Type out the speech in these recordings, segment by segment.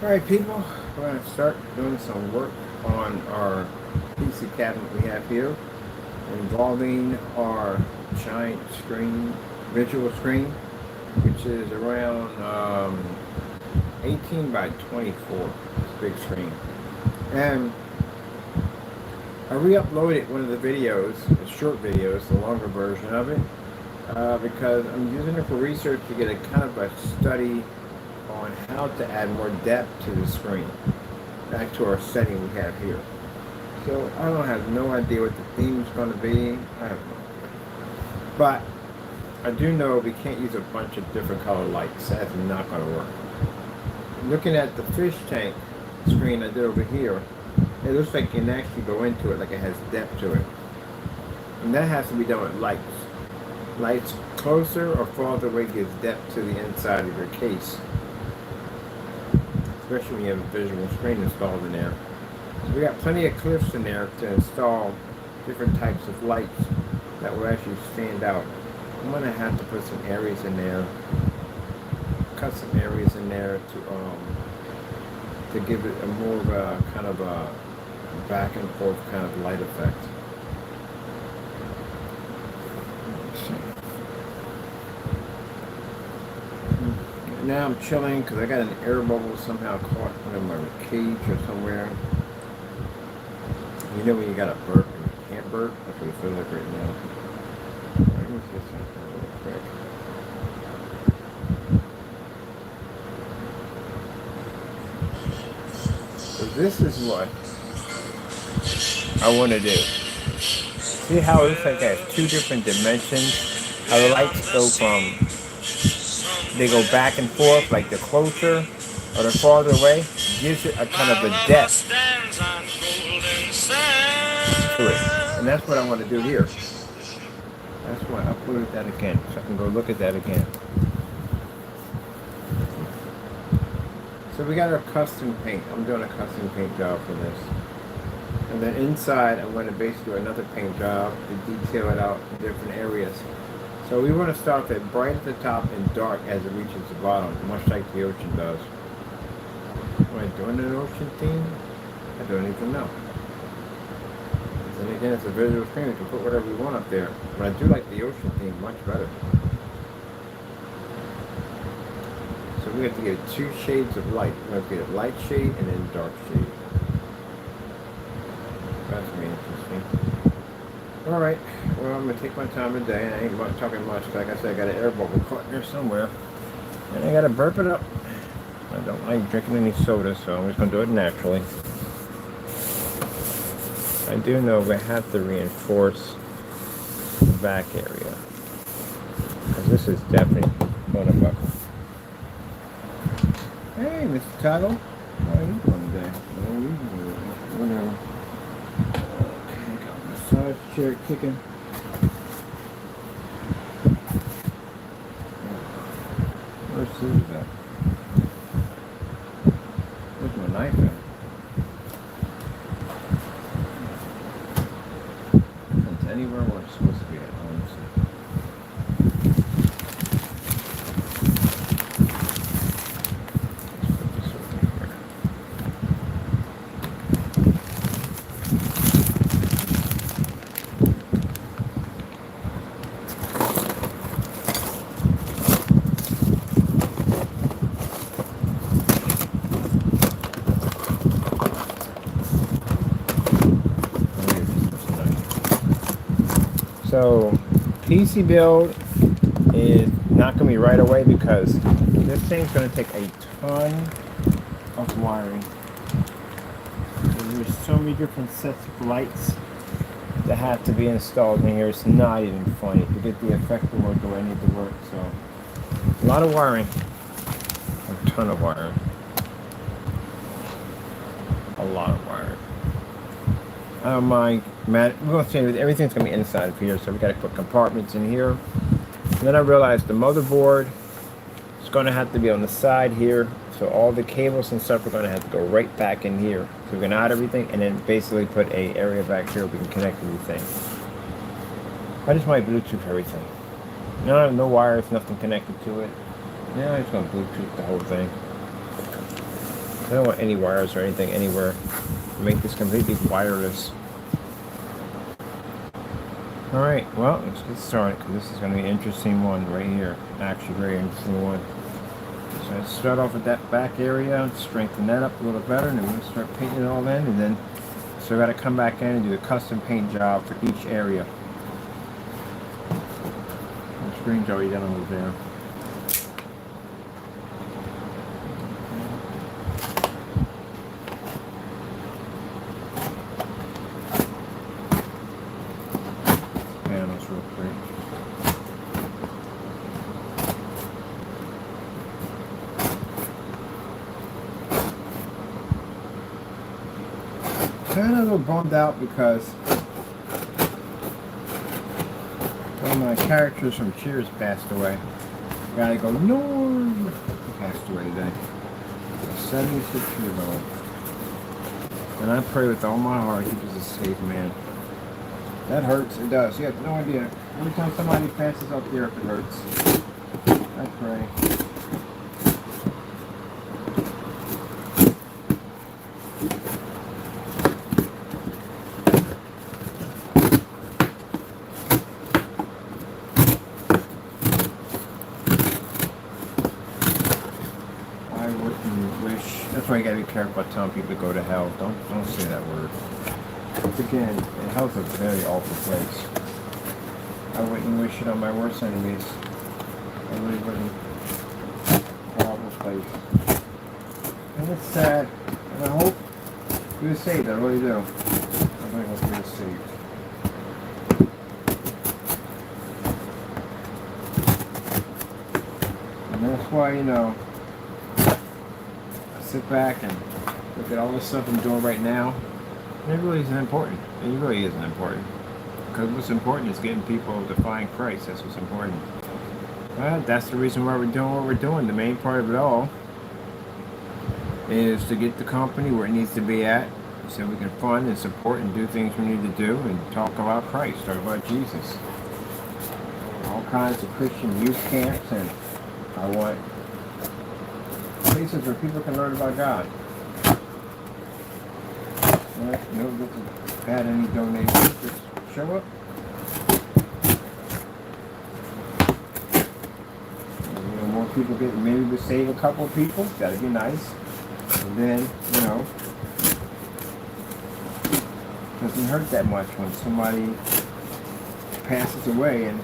Alright people, we're going to start doing some work on our PC cabinet we have here involving our giant screen, visual screen, which is around 18 by 24. It's a big screen. And I re-uploaded one of the videos, the short videos, the longer version of it, because I'm using it for research to get a kind of a study on how to add more depth to the screen, back to our setting we have here. So I don't have no idea what the theme is going to be. I have no idea. But I do know we can't use a bunch of different color lights. That's not going to work. Looking at the fish tank screen I did over here, it looks like you can actually go into it like it has depth to it. And that has to be done with lights. Lights closer or farther away gives depth to the inside of your case, especially when you have a visual screen installed in there. So we got plenty of clips in there to install different types of lights that will actually stand out. I'm going to have to put some areas in there, cut some areas in there to give it a more of a kind of a back and forth kind of light effect. Now I'm chilling because I got an air bubble somehow caught in my cage or somewhere. You know when you got a burp and you can't burp? That's what it feels like right now. Let me see something real quick. So this is what I want to do. See how it looks like it has two different dimensions? How the lights go from, they go back and forth, like the closer or the farther away, gives it a kind of a depth to it. And that's what I want to do here. That's why I uploaded that again, so I can go look at that again. So we got our custom paint. I'm doing a custom paint job for this. And then inside, I'm going to basically do another paint job to detail it out in different areas. So we want to start it bright at the top and dark as it reaches the bottom, much like the ocean does. Am I doing an ocean theme? I don't even know. And again, it's a visual screen. We can put whatever we want up there. But I do like the ocean theme much better. So we have to get two shades of light. We have to get a light shade and then dark shade. That's going to be interesting. Alright, well I'm going to take my time today, and I ain't talking much. Like I said, I got an air bubble caught in there somewhere. And I got to burp it up. I don't like drinking any soda, so I'm just going to do it naturally. I do know we have to reinforce the back area, because this is definitely going to buckle. Hey, Mr. Tuttle. How are you doing today? How are you doing? Whatever. Okay, got my massage chair kicking. Where's Susie at? Where's my knife at? It's anywhere where it's supposed to be at. So PC build is not going to be right away because this thing's going to take a ton of wiring. There's so many different sets of lights that have to be installed in here. It's not even funny to get the effect to work the way I need to work. So a lot of wiring, a ton of wiring, a lot of wiring. I don't mind. We're going to say everything's going to be inside of here, so we got to put compartments in here. And then I realized the motherboard is going to have to be on the side here, so all the cables and stuff are going to have to go right back in here. So we're going to add everything and then basically put a area back here where we can connect everything. I just might Bluetooth everything. No wires, nothing connected to it. Yeah, I'm just going to Bluetooth the whole thing. I don't want any wires or anything anywhere. Make this completely wireless. Alright, well, let's get started, because this is going to be an interesting one right here. Actually, very interesting one. So let's start off with that back area, strengthen that up a little better, and then we'll start painting it all in, and then so I got to come back in and do a custom paint job for each area. The screen's already done over there. Real quick. Kind of a little bummed out because one of my characters from Cheers passed away. Gotta go, Norm! He passed away today. 76 years old. And I pray with all my heart he was a safe man. That hurts, it does. You have no idea. Every time somebody passes up here, it hurts. I pray. I wouldn't wish. That's why you gotta be careful about telling people to go to hell. Don't say that word. Once again, hell's a very awful place. I wouldn't wish it on my worst enemies. I really wouldn't. Horrible place. And it's sad. And I hope you're saved. I really do. I really hope you're saved. And that's why, you know, I sit back and look at all the stuff I'm doing right now. It really isn't important. It really isn't important. Because what's important is getting people to find Christ. That's what's important. Well, that's the reason why we're doing what we're doing. The main part of it all is to get the company where it needs to be at so we can fund and support and do things we need to do and talk about Christ, talk about Jesus. All kinds of Christian youth camps, and I want places where people can learn about God. No, doesn't add any donations. Just show up. You know, more people get. Maybe we save a couple of people. That'd be nice. And then, you know, doesn't hurt that much when somebody passes away, and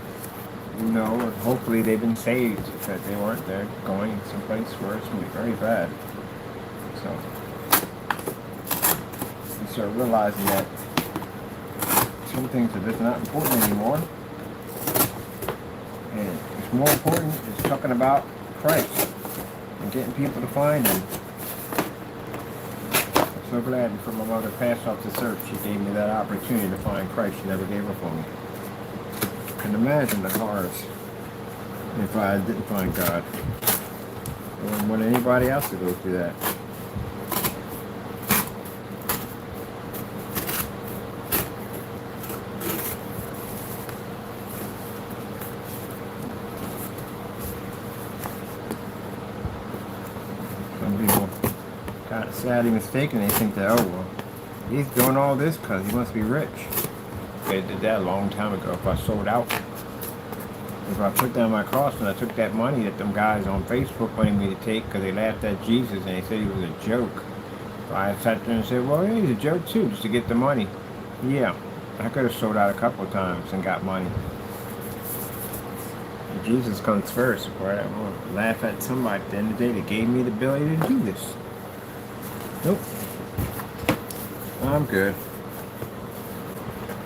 you know, hopefully they've been saved. Because they weren't, they're going someplace where it's going to be very bad. So. Start realizing that some things are just not important anymore, and what's more important is talking about Christ and getting people to find Him. I'm so glad before my mother passed off this earth, she gave me that opportunity to find Christ. She never gave up on me. I can imagine the horrors if I didn't find God. I wouldn't want anybody else to go through that. Sadly mistaken, they think that, oh well, he's doing all this because he must be rich. They did that a long time ago. If I sold out, if I put down my cross and I took that money that them guys on Facebook wanted me to take because they laughed at Jesus and they said he was a joke, so I sat there and said, well, he's a joke too, just to get the money. Yeah, I could have sold out a couple of times and got money. And Jesus comes first, right? I'm going to laugh at somebody at the end of the day that gave me the ability to do this. Nope. I'm good.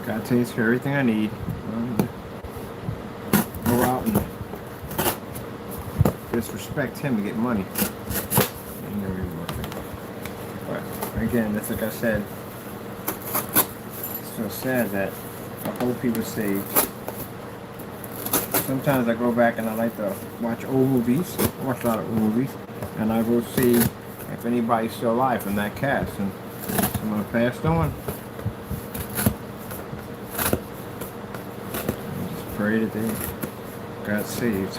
God takes care of everything I need. Go out and disrespect Him to get money. But again, that's like I said. It's so sad that I hope He was saved. Sometimes I go back and I like to watch old movies. I watch a lot of old movies. And I will see if anybody's still alive from that cast, and someone passed on. I just pray that they got saved.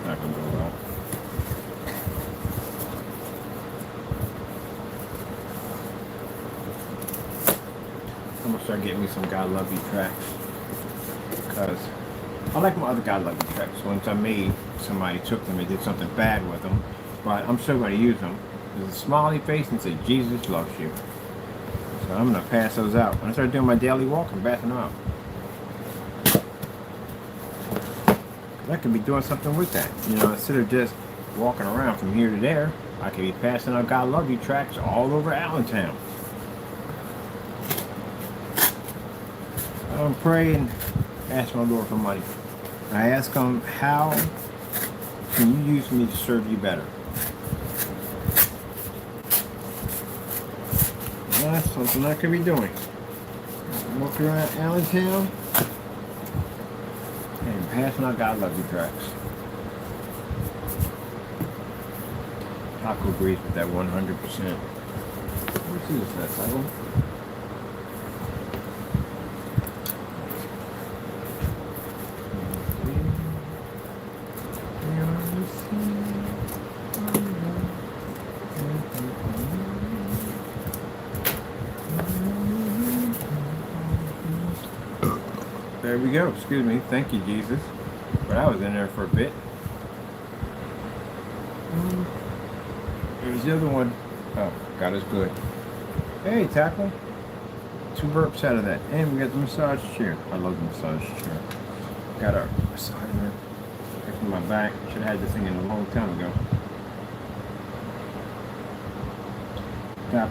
not gonna go well. I'm gonna start getting me some God Love You tracks, because I like my other God Love You tracks. Once I made, somebody took them and did something bad with them, but I'm still gonna use them. There's a smiley face and say Jesus loves you. So I'm gonna pass those out. When I start doing my daily walk, I'm passing them out. I could be doing something with that. You know, instead of just walking around from here to there, I could be passing out God Love You tracks all over Allentown. I'm praying, ask my Lord for money. I ask him, how can you use me to serve you better? Well, that's something I could be doing. Walk around Allentown and passing out God Love You tracks. I could agree with that 100%. What is that title? There we go. Excuse me. Thank you, Jesus. But I was in there for a bit. There's the other one. Oh, God is good. Hey, tackle. 2 burps out of that. And we got the massage chair. I love the massage chair. Got a massager for my back. Should have had this thing in a long time ago.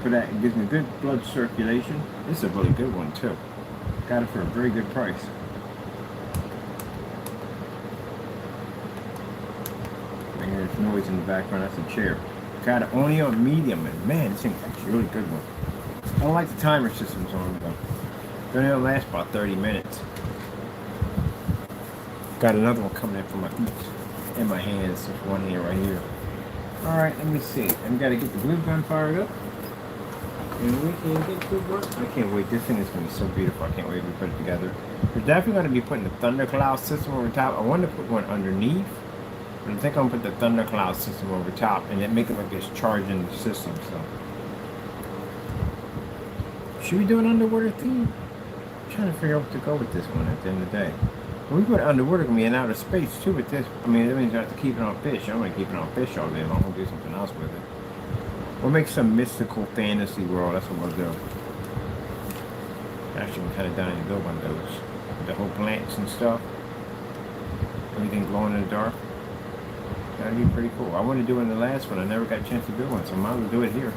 For that, it gives me good blood circulation. This is a really good one too. Got it for a very good price. I hear there's noise in the background. That's a chair. Got it only on medium, and man, this thing's actually a really good one. I don't like the timer systems on it though. They only last about 30 minutes. Got another one coming in for my feet and my hands. There's one here right here. All right, let me see. I've got to get the glue gun fired up. And we can get to work. I can't wait. This thing is going to be so beautiful. I can't wait to put it together. We're definitely going to be putting the thundercloud system over top. I wanted to put one underneath, but I think I'm going to put the thundercloud system over top and then make it like this charging system. So, should we do an underwater theme? I'm trying to figure out what to go with this one at the end of the day. When we put underwater, going to be in outer space too with this. I mean, that means I have to keep it on fish. I'm going to keep it on fish all day long. I'm going to do something else with it. We'll make some mystical fantasy world. That's what we'll do. Actually, we kind of done to build one of those. With the whole plants and stuff. Everything glowing in the dark. That'd be pretty cool. I wanted to do it in the last one. I never got a chance to do one, so I might as well do it here.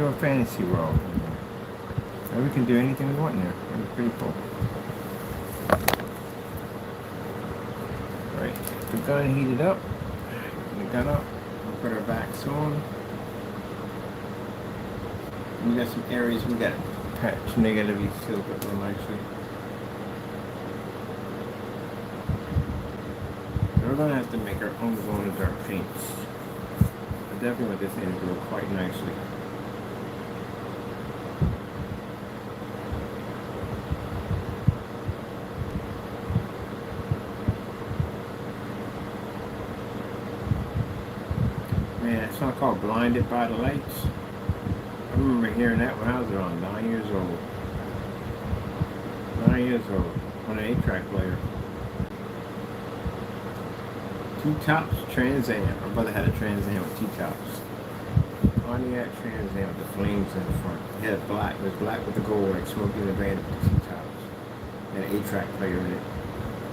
A fantasy world. And we can do anything we want in there. That'd be pretty cool. Right. The gun heated up. The gun up. We'll put our backs on. We got some areas we got patch negatively sealed up real nicely. So we're gonna have to make our own glow in the dark paints. I definitely want this thing to go quite nicely. Song called Blinded by the Lights. I remember hearing that when I was around 9 years old. 9 years old on an 8-track player. T-Tops Trans Am. My brother had a Trans Am with T-Tops. Pontiac Trans Am with the flames in the front. It had black. It was black with the gold, like Smokey and the Bandit with the T-Tops. And an 8-track player in it.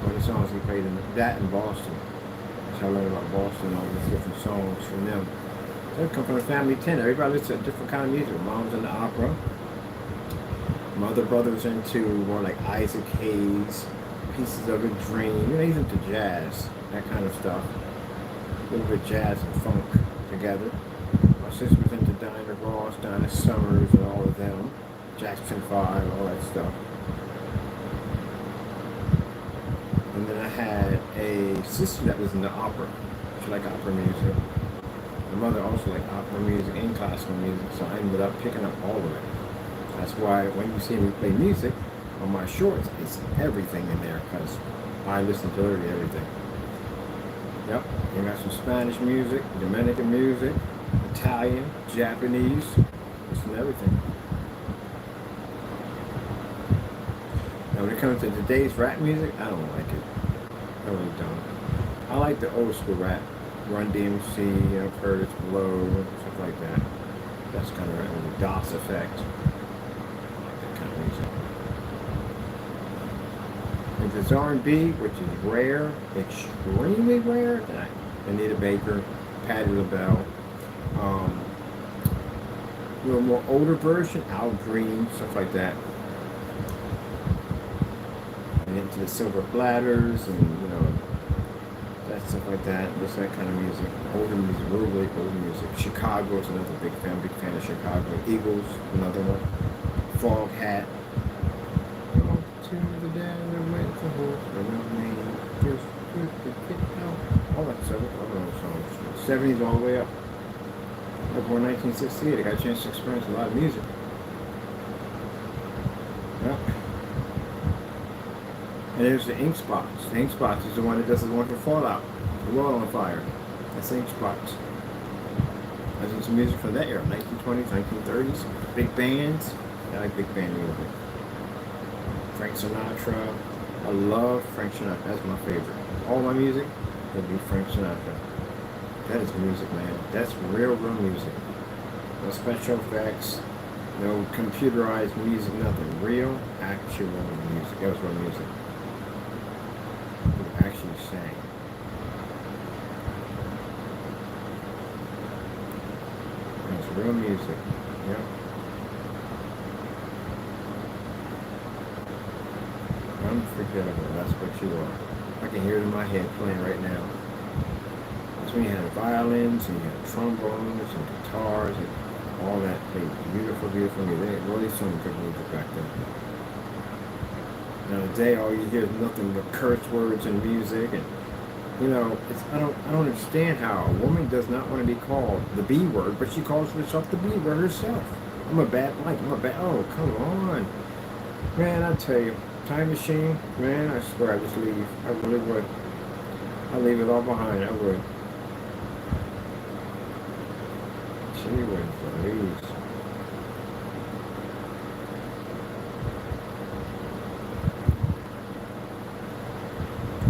One of the songs he played in that in Boston. So I learned about Boston, all these different songs from them. They come from a family of 10. Everybody listens to a different kind of music. Mom's into opera. My other brother's into more like Isaac Hayes, Pieces of a Dream. You know, he's into jazz, that kind of stuff. A little bit jazz and funk together. My sister's into Dinah Ross, Dinah Summers, and all of them. Jackson 5, all that stuff. And then I had a sister that was into opera. She liked opera music. My mother also liked opera music and classical music, so I ended up picking up all of it. That's why when you see me play music on my shorts, it's everything in there, because I listen to literally everything. Yep, you got some Spanish music, Dominican music, Italian, Japanese, listen to everything. Now when it comes to today's rap music, I don't like it. I really don't. I like the old school rap. Run DMC, you know, Curtis Blow, stuff like that. That's kind of right, the DOS effect. I like that kind of music. If it's R&B, which is rare, extremely rare, then Anita Baker, Patti LaBelle. A little more older version, Al Green, stuff like that. And into the Silver Bladders and, you know, that stuff like that, just that kind of music. Older music, really older music. Chicago's another big fan of Chicago. Eagles, another one. Fog Hat. Go to the down and wait for horse, but no name. Just put the kid out. All that stuff, all those songs. 70s all the way up. Like born 1968, I got a chance to experience a lot of music. Yep. And there's the Ink Spots. The Ink Spots is the one that does the one for Fallout. The World on Fire. That's Ink Spots. I did some music from that era, 1920s, 1930s. Big bands. I like big band music. Frank Sinatra. I love Frank Sinatra. That's my favorite. All my music would be Frank Sinatra. That is music, man. That's real music. No special effects. No computerized music, nothing. Real, actual music. That was real music. Actually sang. That's real music. Yep. Unforgettable. That's what you are. I can hear it in my head playing right now. That's when you had violins and you had trombones and guitars and all that played beautiful, beautiful music. They really some good music back then. Now today, all you hear is nothing but curse words and music, and you know, I don't understand how a woman does not want to be called the B word, but she calls herself the B word herself. I'm a bad, oh, come on. Man, I tell you, time machine, man, I swear I just leave. I really would. I'd leave it all behind, I would. Gee whiz, please.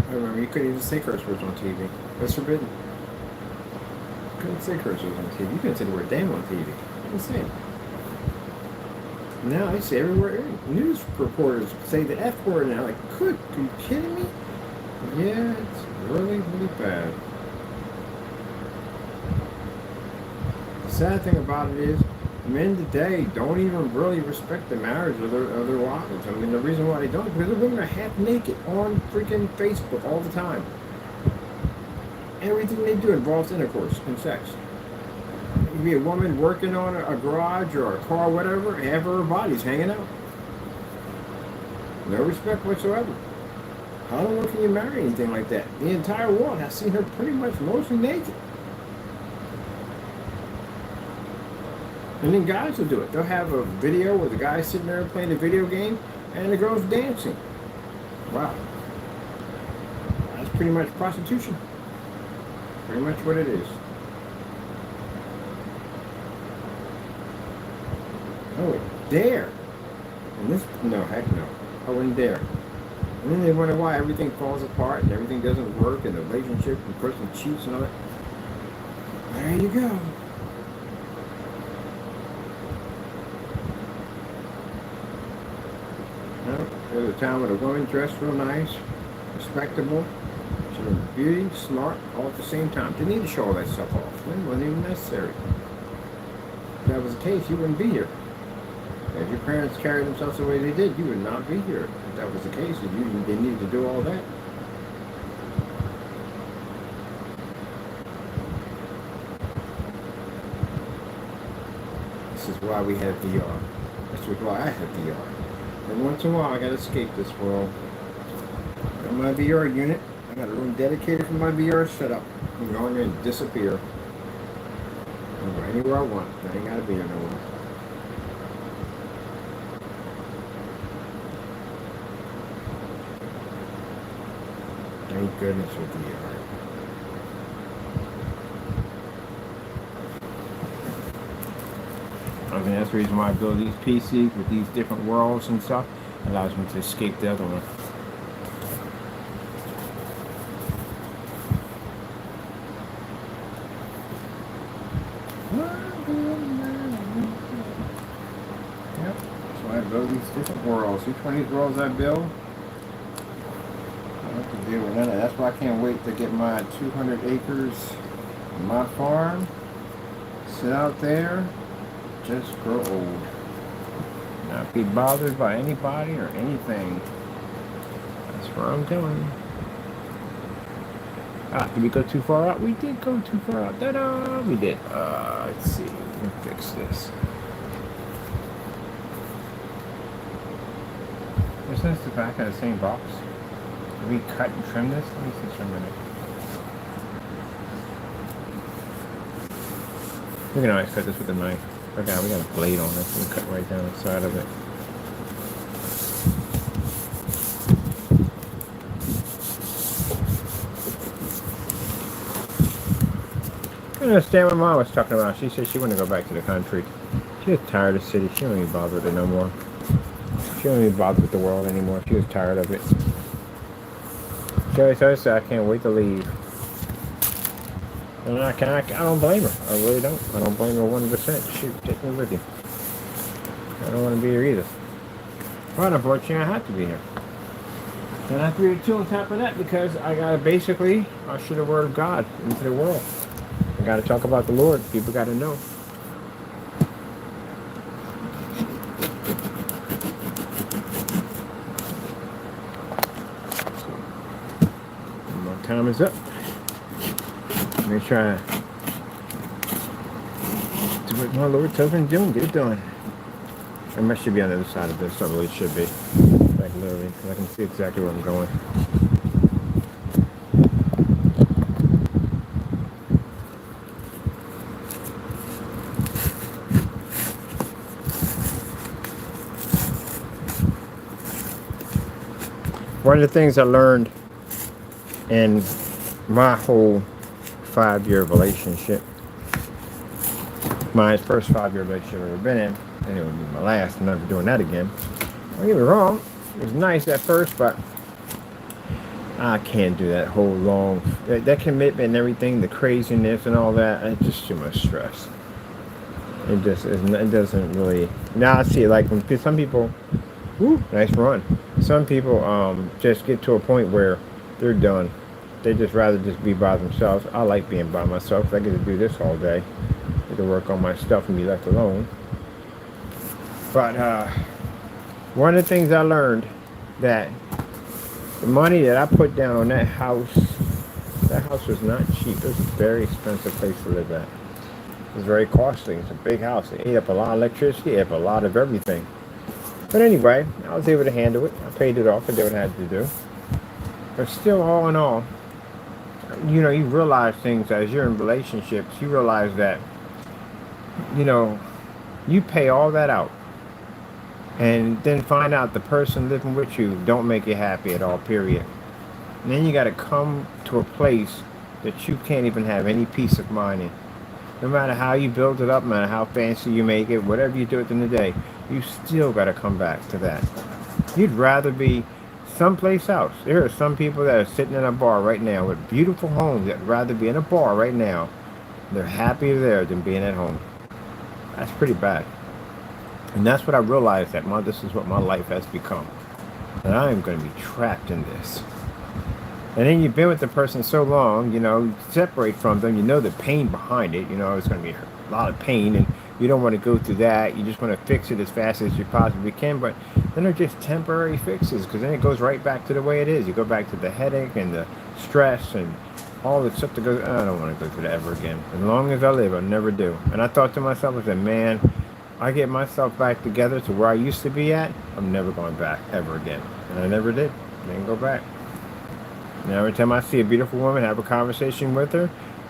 I remember you couldn't even say curse words on TV. That's forbidden. You couldn't say curse words on TV. You couldn't say the word damn on TV. You couldn't say it. Now I see everywhere. News reporters say the F word now. Like, are you kidding me? Yeah, it's really, really bad. The sad thing about it is, men today don't even really respect the marriage of their wives. I mean, the reason why they don't is because the women are half naked on freaking Facebook all the time. Everything they do involves intercourse and sex. You can be a woman working on a garage or a car, whatever, and half of her body's hanging out. No respect whatsoever. How in the world can you marry anything like that? The entire world has seen her pretty much mostly naked. And then guys will do it. They'll have a video where the guy's sitting there playing a video game and the girl's dancing. Wow. That's pretty much prostitution. Pretty much what it is. Oh, dare. And this, no, heck no. I wouldn't dare. And then they wonder why everything falls apart and everything doesn't work and the relationship and the person cheats and all that. There you go. There was a time when a woman dressed real nice, respectable, she was beauty, smart, all at the same time. Didn't need to show all that stuff off. It wasn't even necessary. If that was the case, you wouldn't be here. If your parents carried themselves the way they did, you would not be here. If that was the case, if they needed to do all that. This is why we have VR. This is why I have VR. And once in a while, I gotta escape this world. got my VR unit. I got a room dedicated for my VR setup. I can go in there and disappear. I can go anywhere I want. I ain't gotta be there no more. Thank goodness for VR. I mean, that's the reason why I build these PCs with these different worlds and stuff. It allows me to escape the other one. Yep. So I build these different worlds. Each one of these worlds I build, I have to deal with none of that. That's why I can't wait to get my 200 acres of my farm. Sit out there, just grow old. Not be bothered by anybody or anything. That's what I'm doing. Did we go too far out? We did go too far out. Ta-da! We did. Let's see. Let me fix this. Isn't this the back of the same box? Did we cut and trim this? Let me see for a minute. We can always cut this with a knife. Okay, we got a blade on this. We can cut right down the side of it. I understand what Mom was talking about. She said she wanted to go back to the country. She was tired of the city. She don't even bother with it no more. She don't even bother with the world anymore. She was tired of it. She always said, I can't wait to leave. And I don't blame her. I really don't. I don't blame her 100%. Shoot, take me with you. I don't want to be here either. But unfortunately, I have to be here. And I have to be here too on top of that because I got to basically usher the word of God into the world. I got to talk about the Lord. People got to know. My time is up. Let me try to do what my Lord tells me to do and get it done. I should be on the other side of this. I really should be. Like literally, because I can see exactly where I'm going. One of the things I learned in my whole 5-year relationship, my first 5-year relationship I've ever been in, and it would be my last. I'm never doing that again. Don't get me wrong, it was nice at first, but I can't do that whole long, that commitment and everything, the craziness and all that. It's just too much stress. It just isn't. It doesn't really. Now I see it like when some people. Woo, nice run. Some people just get to a point where they're done. They just rather just be by themselves. I like being by myself. I get to do this all day. I get to work on my stuff and be left alone. But one of the things I learned that the money that I put down on that house was not cheap. It was a very expensive place to live at. It was very costly. It's a big house. It ate up a lot of electricity, ate up a lot of everything. But anyway, I was able to handle it. I paid it off. I did what I had to do. But still, all in all, you know, you realize things as you're in relationships. You realize that, you know, you pay all that out. And then find out the person living with you don't make you happy at all, period. And then you got to come to a place that you can't even have any peace of mind in. No matter how you build it up, no matter how fancy you make it, whatever you do at the end of the day, you still got to come back to that. You'd rather be someplace else. There are some people that are sitting in a bar right now with beautiful homes that'd rather be in a bar right now. They're happier there than being at home. That's pretty bad. And that's what I realized, that this is what my life has become. And I am going to be trapped in this. And then you've been with the person so long, you know, you separate from them, you know the pain behind it, you know, it's going to be a lot of pain, and you don't want to go through that. You just want to fix it as fast as you possibly can, but then they're just temporary fixes, because then it goes right back to the way it is. You go back to the headache and the stress and all the stuff that goes, I don't want to go through that ever again. As long as I live, I'll never do. And I thought to myself, I said, man, I get myself back together to where I used to be at, I'm never going back ever again. And I never did. I didn't go back. And every time I see a beautiful woman, have a conversation with her,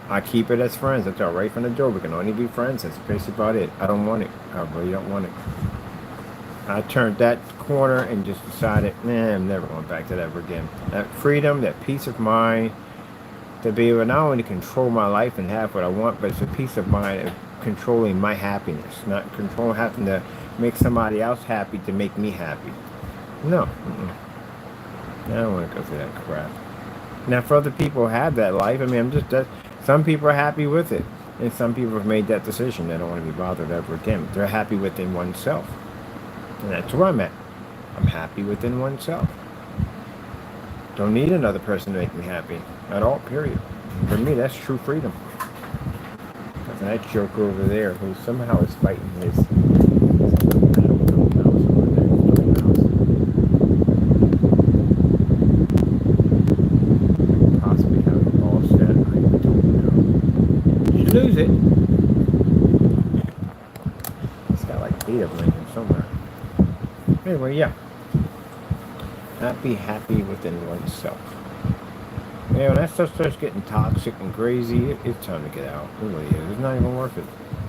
I keep it as friends. I tell her right from the door, we can only be friends. That's basically about it. I don't want it. I really don't want it. I turned that corner and just decided, man, I'm never going back to that ever again. That freedom, that peace of mind, to be able to not only control my life and have what I want, but it's a peace of mind of controlling my happiness, not controlling having to make somebody else happy to make me happy. No. I don't want to go through that crap. Now, for other people who have that life, I mean, some people are happy with it, and some people have made that decision. They don't want to be bothered ever again. They're happy within oneself, and that's where I'm at. I'm happy within oneself. Don't need another person to make me happy at all, period. For me, that's true freedom. And that joker over there who somehow is fighting his possibly having lost that. I don't know. You lose it. It's got like 8 of them in here somewhere. Anyway, yeah. Happy within oneself. Yeah, when that stuff starts getting toxic and crazy, it's time to get out. It really is. It's not even worth it.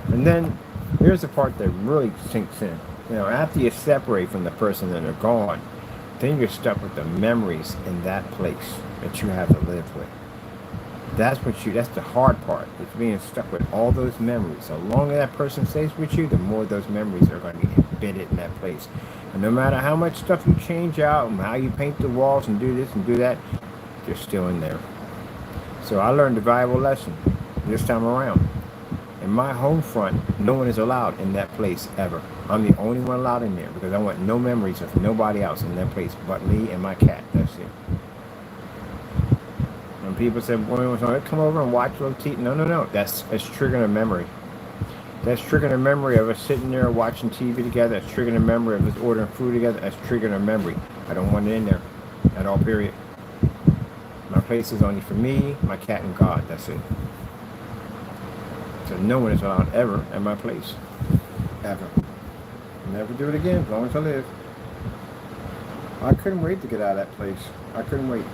And then, here's the part that really sinks in. You know, after you separate from the person and they're gone, then you're stuck with the memories in that place that you have to live with. That's the hard part. It's being stuck with all those memories. The longer that person stays with you, the more those memories are going to be embedded in that place. And no matter how much stuff you change out and how you paint the walls and do this and do that, they're still in there. So I learned a valuable lesson this time around. In my home front, no one is allowed in that place ever. I'm the only one allowed in there because I want no memories of nobody else in that place but me and my cat. That's it. When people say, well, come over and watch little TV. No. That's triggering a memory. That's triggering a memory of us sitting there watching TV together. That's triggering a memory of us ordering food together. That's triggering a memory. I don't want it in there at all, period. My place is only for me, my cat, and God. That's it. So no one is allowed ever at my place. Ever. I'll never do it again as long as I live. I couldn't wait to get out of that place. I couldn't wait.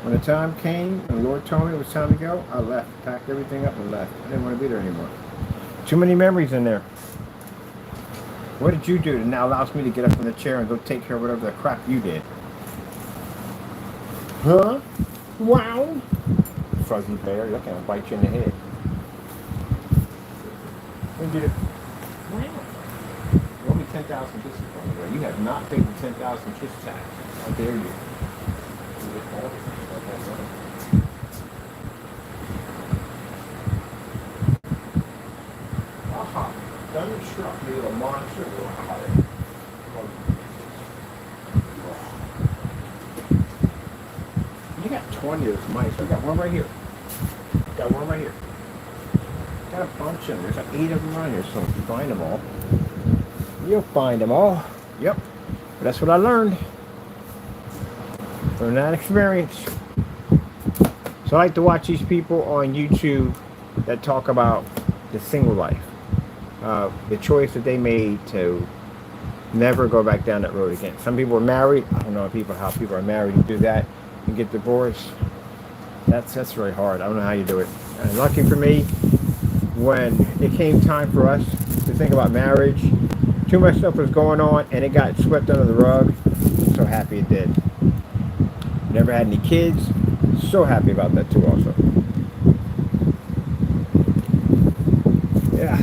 When the time came and the Lord told me it was time to go, I left. Packed everything up and left. I didn't want to be there anymore. Too many memories in there. What did you do that now allows me to get up from the chair and go take care of whatever the crap you did? Huh? Wow. Fuzzy bear, look at him, bite you in the head. When did it? Wow. You owe me 10,000 kisses, by the way. You have not paid the 10,000 kiss tax. How dare you? Aha. Thunderstruck me, a monster. You got 20 of those mice. I got one right here. Got one right here. Got a bunch of them. There's like 8 of them around here, so if you find them all, you'll find them all. Yep. But that's what I learned from that experience. So I like to watch these people on YouTube that talk about the single life. The choice that they made to never go back down that road again. Some people are married. I don't know how people are married and do that and get divorced. That's really hard. I don't know how you do it. And lucky for me, when it came time for us to think about marriage, too much stuff was going on and it got swept under the rug. I'm so happy it did. Never had any kids. So happy about that too also. Yeah.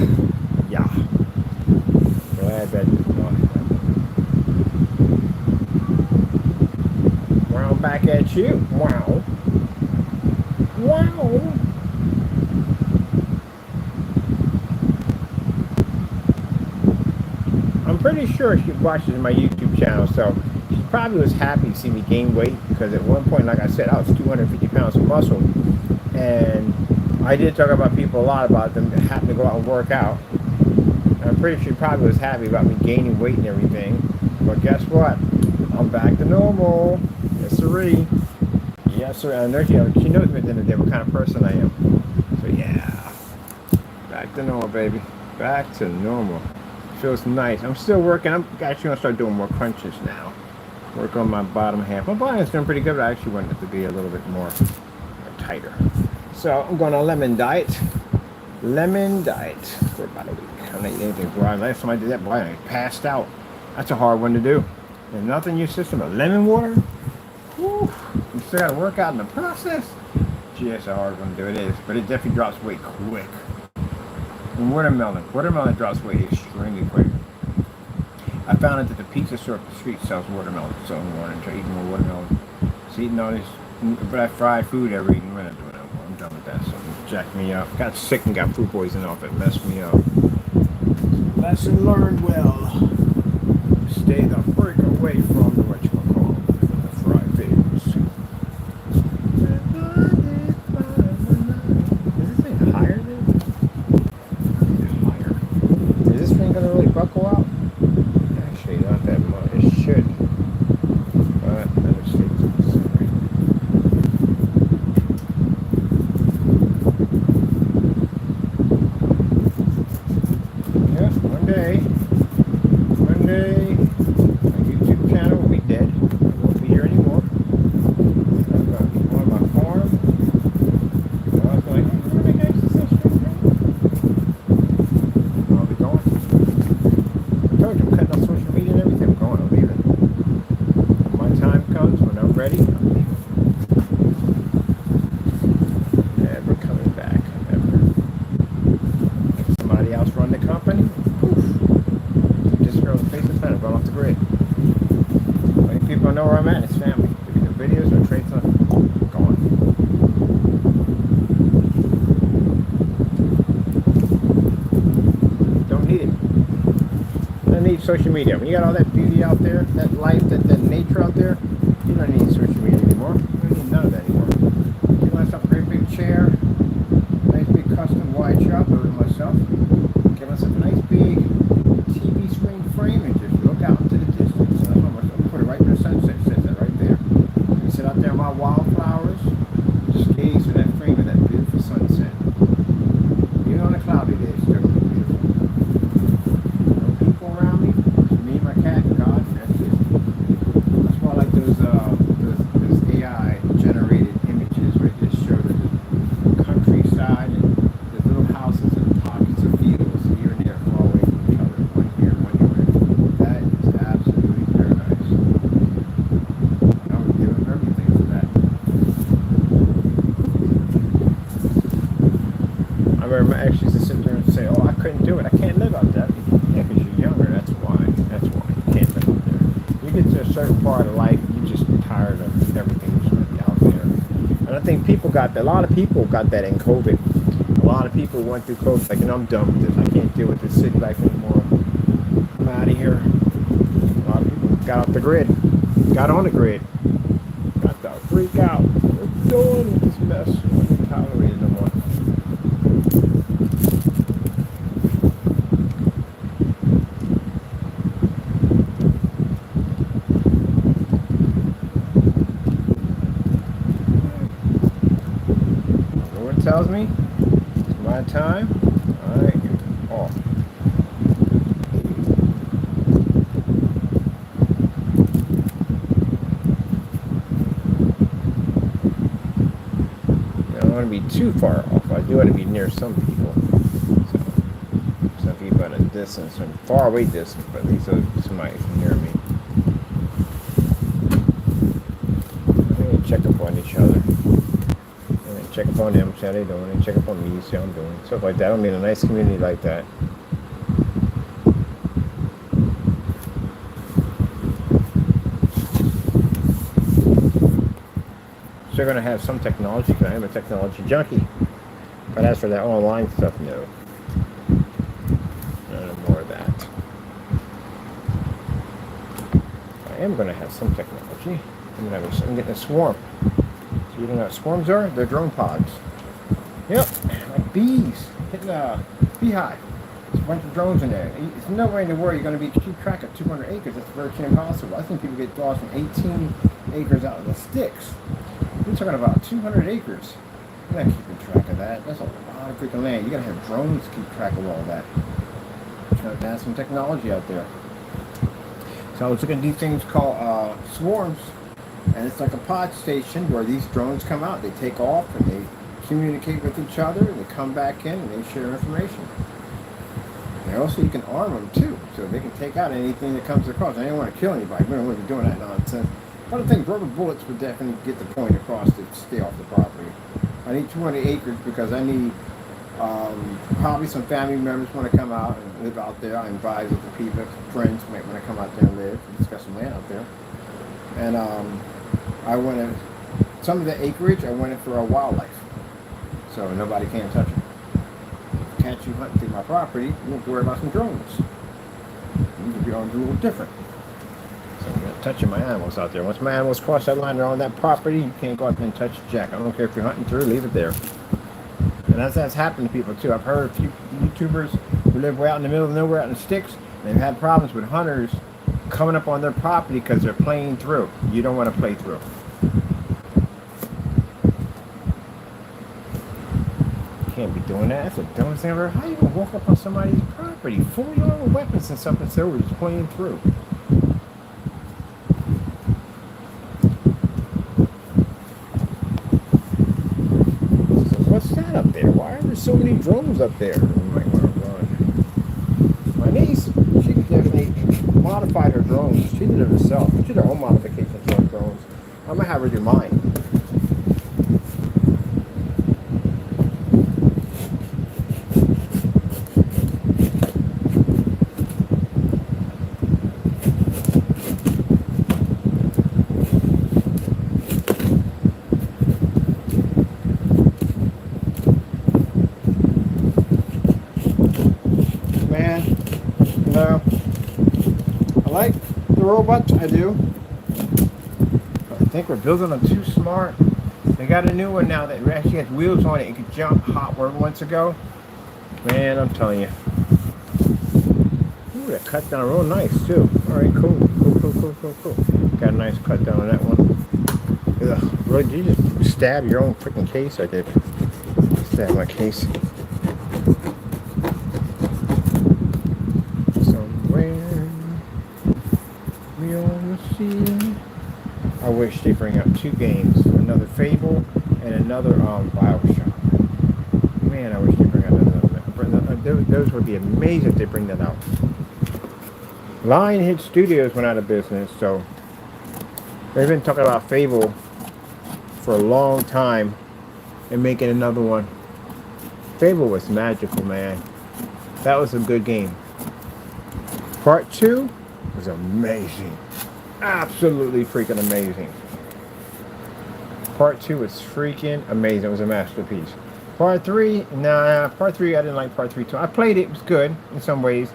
Glad that is gone. Wow, back at you. Wow. I'm pretty sure she watches my YouTube channel, so she probably was happy to see me gain weight because at one point, like I said, I was 250 pounds of muscle, and I did talk about people a lot about them having to go out and work out. I'm pretty sure she probably was happy about me gaining weight and everything, but guess what? I'm back to normal. Yes, sirree. Yes, sir. I know she knows me at the end of the day what kind of person I am. So yeah, back to normal, baby. Back to normal. Feels nice. I'm still working. I'm actually gonna start doing more crunches now. Work on my bottom half. My bottom is doing pretty good, but I actually want it to be a little bit more tighter. So I'm going on lemon diet. Lemon diet for about a week. I'm not eating anything dry. Last time I did that, boy, I passed out. That's a hard one to do. There's nothing in your system but lemon water. Whew. You still got to work out in the process. Gee, that's a hard one to do. It is, but it definitely drops weight quick. And watermelon drops weight extremely quick. I found out that the pizza store up the street sells watermelon, so I'm going to try eating more watermelon. So eating all this fried food every eating. We're not doing that anymore. I'm done with that. So it jacked me up. Got sick and got food poisoning off it. Messed me up. Lesson learned well. Stay the freak away from the whatchamacallit, the fried foods. Is this thing higher than? Higher. Is this thing gonna really buckle out? Actually, not that much. It should. But let's see. Yeah, one day, my YouTube channel will be dead. I won't be here anymore. I'm going to be on my farm. I was like, where the heck is this thing? I'll be going. I told you, I'm cutting off social media and everything. I'm going, I'm leaving. When my time comes, when I'm ready, I'm leaving. Never coming back, ever. Let somebody else run the company. Just go to the face of the planet, run off the grid. Many people know where I'm at, it's family. If you do videos or trade stuff, gone. Don't need it. Don't need social media. When you got all that beauty out there, that life, that nature out there, you don't need social media anymore. You don't need none of that anymore. Get myself a great big chair, nice big custom wide shot, build it myself. Get myself a nice big TV screen frame and just look out into the distance. I'll put it right where the sunset sits, right there. And sit out there with my wildflowers, just gaze at that frame of that beautiful sunset. Even on a cloudy day, it's still really beautiful. No people around me, just me and my cat and God, and that's it. That's why I like those AI generated images where they just show the countryside and the little houses and pockets of fields here and there far away from each other. One here, one there. That is absolutely paradise. I would give up everything for that. I remember actually to sit there and say, oh, I couldn't do it. I can't live out there. Yeah, because you're younger. That's why. That's why. You can't live out there. You get to a certain part of life, you just tired of everything that's going to be out there. And I think a lot of people got that in COVID. A lot of people went through COVID like, I'm done with this. I can't deal with this city life anymore. I'm out of here. A lot of people got off the grid. Got on the grid. Got to freak out. What's doing with this mess? I can't tolerate it no more. Lord tells me it's my time. I am off. I don't want to be too far off. I do want to be near some people. So, some people at a distance, some far away distance, but at least somebody near me. We need to check up on each other. And check up on them, see how they doing, and check up on me, see how I'm doing. Stuff like that. I mean, a nice community like that. They're going to have some technology because I am a technology junkie. But as for that online stuff, no. No more of that. I am going to have some technology. I'm getting a swarm. So you don't know what swarms are? They're drone pods. Yep, like bees hitting a beehive. There's a bunch of drones in there. There's no way in the world you're going to keep track of 200 acres. That's virtually impossible. I think people get lost from 18 acres out of the sticks. We're talking about 200 acres. You're not keeping track of that. That's a lot of freaking land. You gotta have drones to keep track of all that. Trying to add some technology out there. So I was looking at these things called swarms, and it's like a pod station where these drones come out, they take off, and they communicate with each other, and they come back in, and they share information. And also, you can arm them too, so they can take out anything that comes across. I didn't want to kill anybody. We don't want to be doing that nonsense. But I think rubber bullets would definitely get the point across to stay off the property. I need 200 acres because I need probably some family members want to come out and live out there. I advise with the people, friends might want to come out there and live. It's got some land out there. And I want to, some of the acreage, I want it for wildlife. So nobody can touch it. Catch you hunting through my property, you don't have to worry about some drones. You can be on a little different. So I'm not touching my animals out there. Once my animals cross that line, they're on that property, you can't go out there and touch jack. I don't care if you're hunting through, leave it there. And that's happened to people too. I've heard a few YouTubers who live way out in the middle of nowhere, out in the sticks, and they've had problems with hunters coming up on their property because they're playing through. You don't want to play through. Can't be doing that. That's the dumbest thing ever. How you gonna walk up on somebody's property, fully armed with weapons and something, so we're just playing through? So what's that up there? Why are there so many drones up there? We might want to run. My niece, she definitely modified her drones. She did it herself. She did her own modifications to her drones. I'm gonna have her do mine. I like the robots, I do. But I think we're building them too smart. They got a new one now that actually has wheels on it. It can jump hot where it wants to go. Man, I'm telling you. Ooh, that cut down real nice too. Alright, cool. Got a nice cut down on that one. Ugh, really, did you just stab your own freaking case? I did. Stab my case. I wish they bring out 2 games, another Fable and another Bioshock. Man, I wish they bring out another. Those would be amazing if they bring that out. Lionhead Studios went out of business, so they've been talking about Fable for a long time and making another one. Fable was magical, man. That was a good game. Part 2 was amazing. Absolutely freaking amazing. Part 2 was freaking amazing. It was a masterpiece. Part 3, Part 3, I didn't like Part 3 too. I played it. It was good in some ways.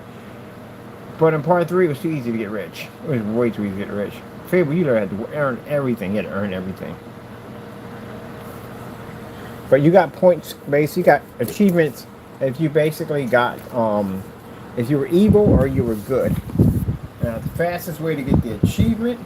But in Part 3, it was too easy to get rich. It was way too easy to get rich. Fable, you had to earn everything. You had to earn everything. But you got points based. You got achievements if you basically got, if you were evil or you were good. Now, the fastest way to get the achievement,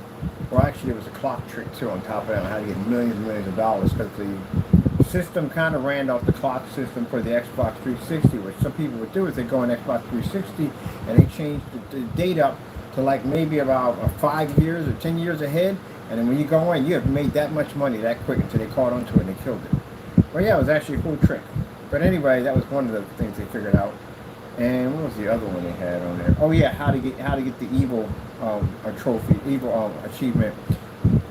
well, actually, there was a clock trick, too, on top of that, on how to get millions and millions of dollars, because the system kind of ran off the clock system for the Xbox 360, which some people would do is they go on Xbox 360, and they change the date up to, like, maybe about 5 years or 10 years ahead, and then when you go in, you have made that much money that quick until they caught onto it and they killed it. Well, yeah, it was actually a cool trick. But anyway, that was one of the things they figured out. And what was the other one they had on there? Oh yeah, how to get the evil trophy, evil achievement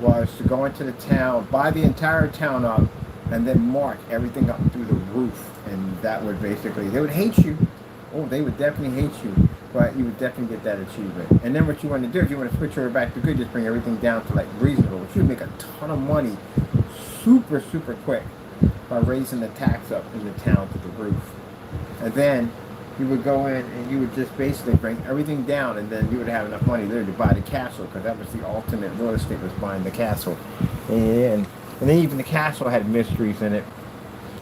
was to go into the town, buy the entire town up, and then mark everything up through the roof, and that would basically, they would hate you. Oh, they would definitely hate you, but you would definitely get that achievement. And then what you want to do, if you want to switch over back to good, just bring everything down to like reasonable, which you'd make a ton of money super quick by raising the tax up in the town to the roof. And then you would go in and you would just basically bring everything down, and then you would have enough money there to buy the castle, because that was the ultimate real estate, was buying the castle. And then even the castle had mysteries in it.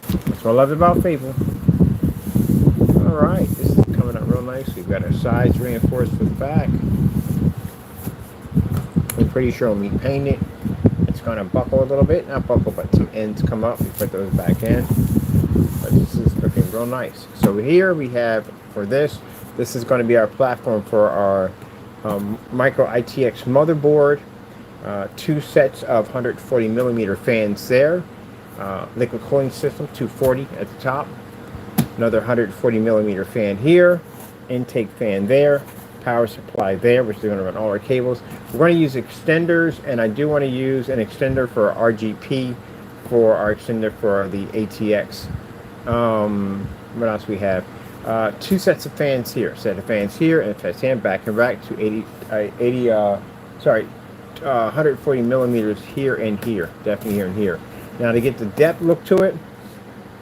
That's what I loved about Fable. Alright, this is coming up real nice. We've got our sides reinforced for the back. I'm pretty sure when we paint it, it's going to buckle a little bit. Not buckle, but some ends come up. We put those back in. But this is looking real nice. So here we have, for this is going to be our platform for our micro ITX motherboard, 2 sets of 140 millimeter fans there, liquid cooling system 240 at the top, another 140 millimeter fan here, intake fan there, power supply there, which is going to run all our cables. We're going to use extenders, and I do want to use an extender for RGP for our extender for the ATX. What else we have? 2 sets of fans here, set of fans here, and a fan back and back to 140 millimeters here and here, definitely here and here. Now to get the depth look to it,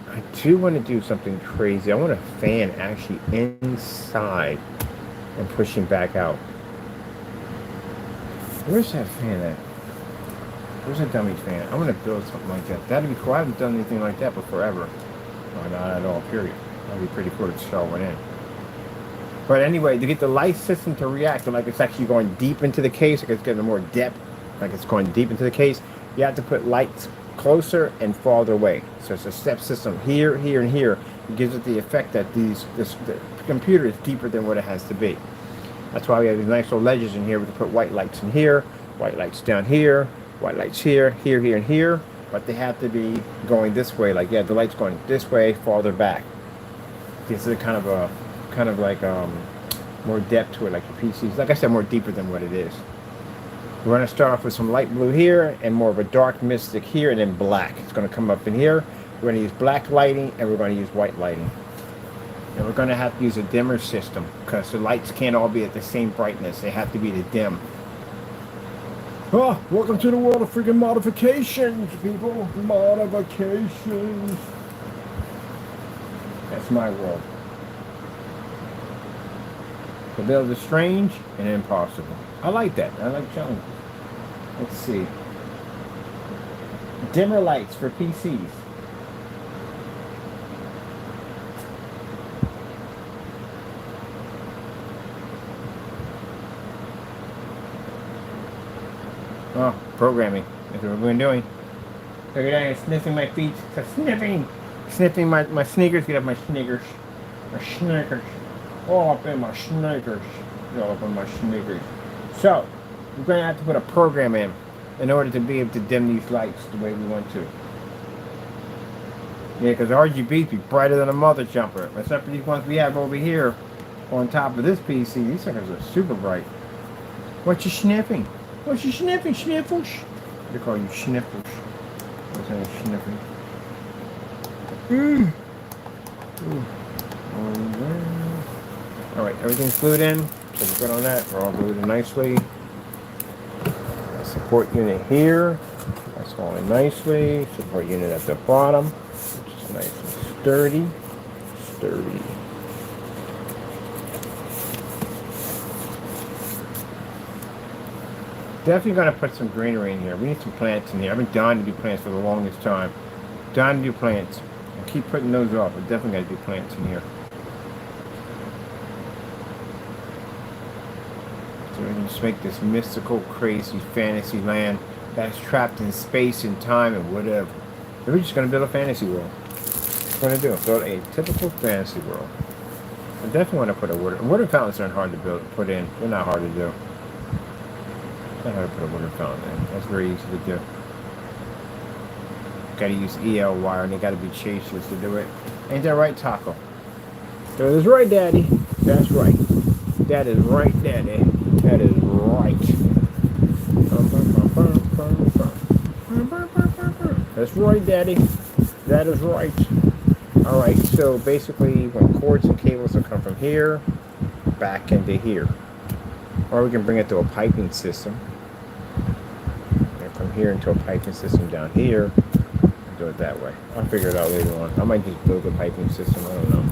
I do want to do something crazy. I want a fan actually inside and pushing back out. Where's that fan at? Where's that dummy fan? I want to build something like that. That'd be cool. I haven't done anything like that for forever. No, not at all, period. That'd be pretty cool to show one in. But anyway, to get the light system to react, like it's actually going deep into the case, like it's getting more depth, like it's going deep into the case, you have to put lights closer and farther away. So it's a step system here, here, and here. It gives it the effect that the computer is deeper than what it has to be. That's why we have these nice little ledges in here. We can put white lights in here, white lights down here, white lights here, here, here, and here. But they have to be going this way. Like, yeah, the light's going this way, farther back. Gives it kind of like more depth to it, like the PCs. Like I said, more deeper than what it is. We're going to start off with some light blue here and more of a dark mystic here, and then black. It's going to come up in here. We're going to use black lighting, and we're going to use white lighting. And we're going to have to use a dimmer system because the lights can't all be at the same brightness. They have to be the dim. Oh, welcome to the world of freaking modifications, people. Modifications. That's my world. The build is strange and impossible. I like that. I like challenges. Let's see. Dimmer lights for PCs. Oh, programming. That's what we're doing. So you're down here sniffing my feet. So sniffing. Sniffing my sneakers. Get up my sneakers. My sneakers. All up in my sneakers. All up in my sneakers. So, we're going to have to put a program in order to be able to dim these lights the way we want to. Yeah, because RGBs be brighter than a mother jumper. Except for these ones we have over here on top of this PC. These suckers are super bright. What you sniffing? What you sniffing, sniffles? They call you sniffles. What's that sniffing? Alright, everything's glued in. So we're good on that. We're all glued in nicely. Support unit here. That's all in nicely. Support unit at the bottom. Which is nice and sturdy. Sturdy. Definitely going to put some greenery in here. We need some plants in here. I've been dying to do plants for the longest time. Dying to do plants. I keep putting those off. But definitely got to do plants in here. So we can just make this mystical, crazy fantasy land that's trapped in space and time and whatever. We're just going to build a fantasy world. What we're going to do, build a typical fantasy world. I definitely want to put a water fountains aren't hard to put in. They're not hard to do. I know how to put a water fountain in. That's very easy to do. Got to use EL wire, and they got to be chasers to do it. Ain't that right, Taco? That is right, Daddy. That's right. That is right, Daddy. That is right. That's right, Daddy. That is right. Alright, so basically when cords and cables will come from here back into here. Or we can bring it to a piping system. And from here into a piping system down here. And do it that way. I'll figure it out later on. I might just build a piping system, I don't know.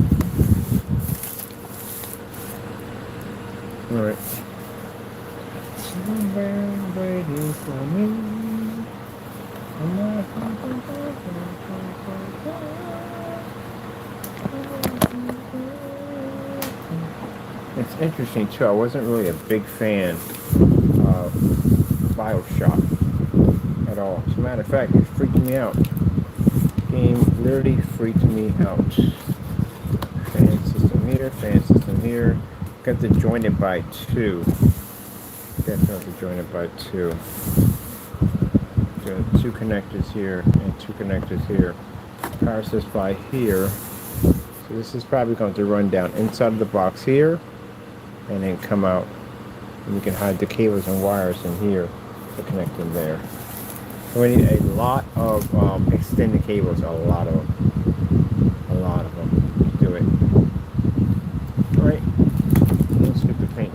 Alright. Somewhere waiting for me. It's interesting too, I wasn't really a big fan of BioShock at all. As a matter of fact, it freaked me out. The game literally freaked me out. Fan system here, got the jointed by 2. Definitely joined by two. Got two connectors here and two connectors here. Power supply here. So this is probably going to run down inside of the box here and then come out. And you can hide the cables and wires in here to connect them there. So we need a lot of extended cables, a lot of them. A lot of them to do it. Alright, let's get the paint.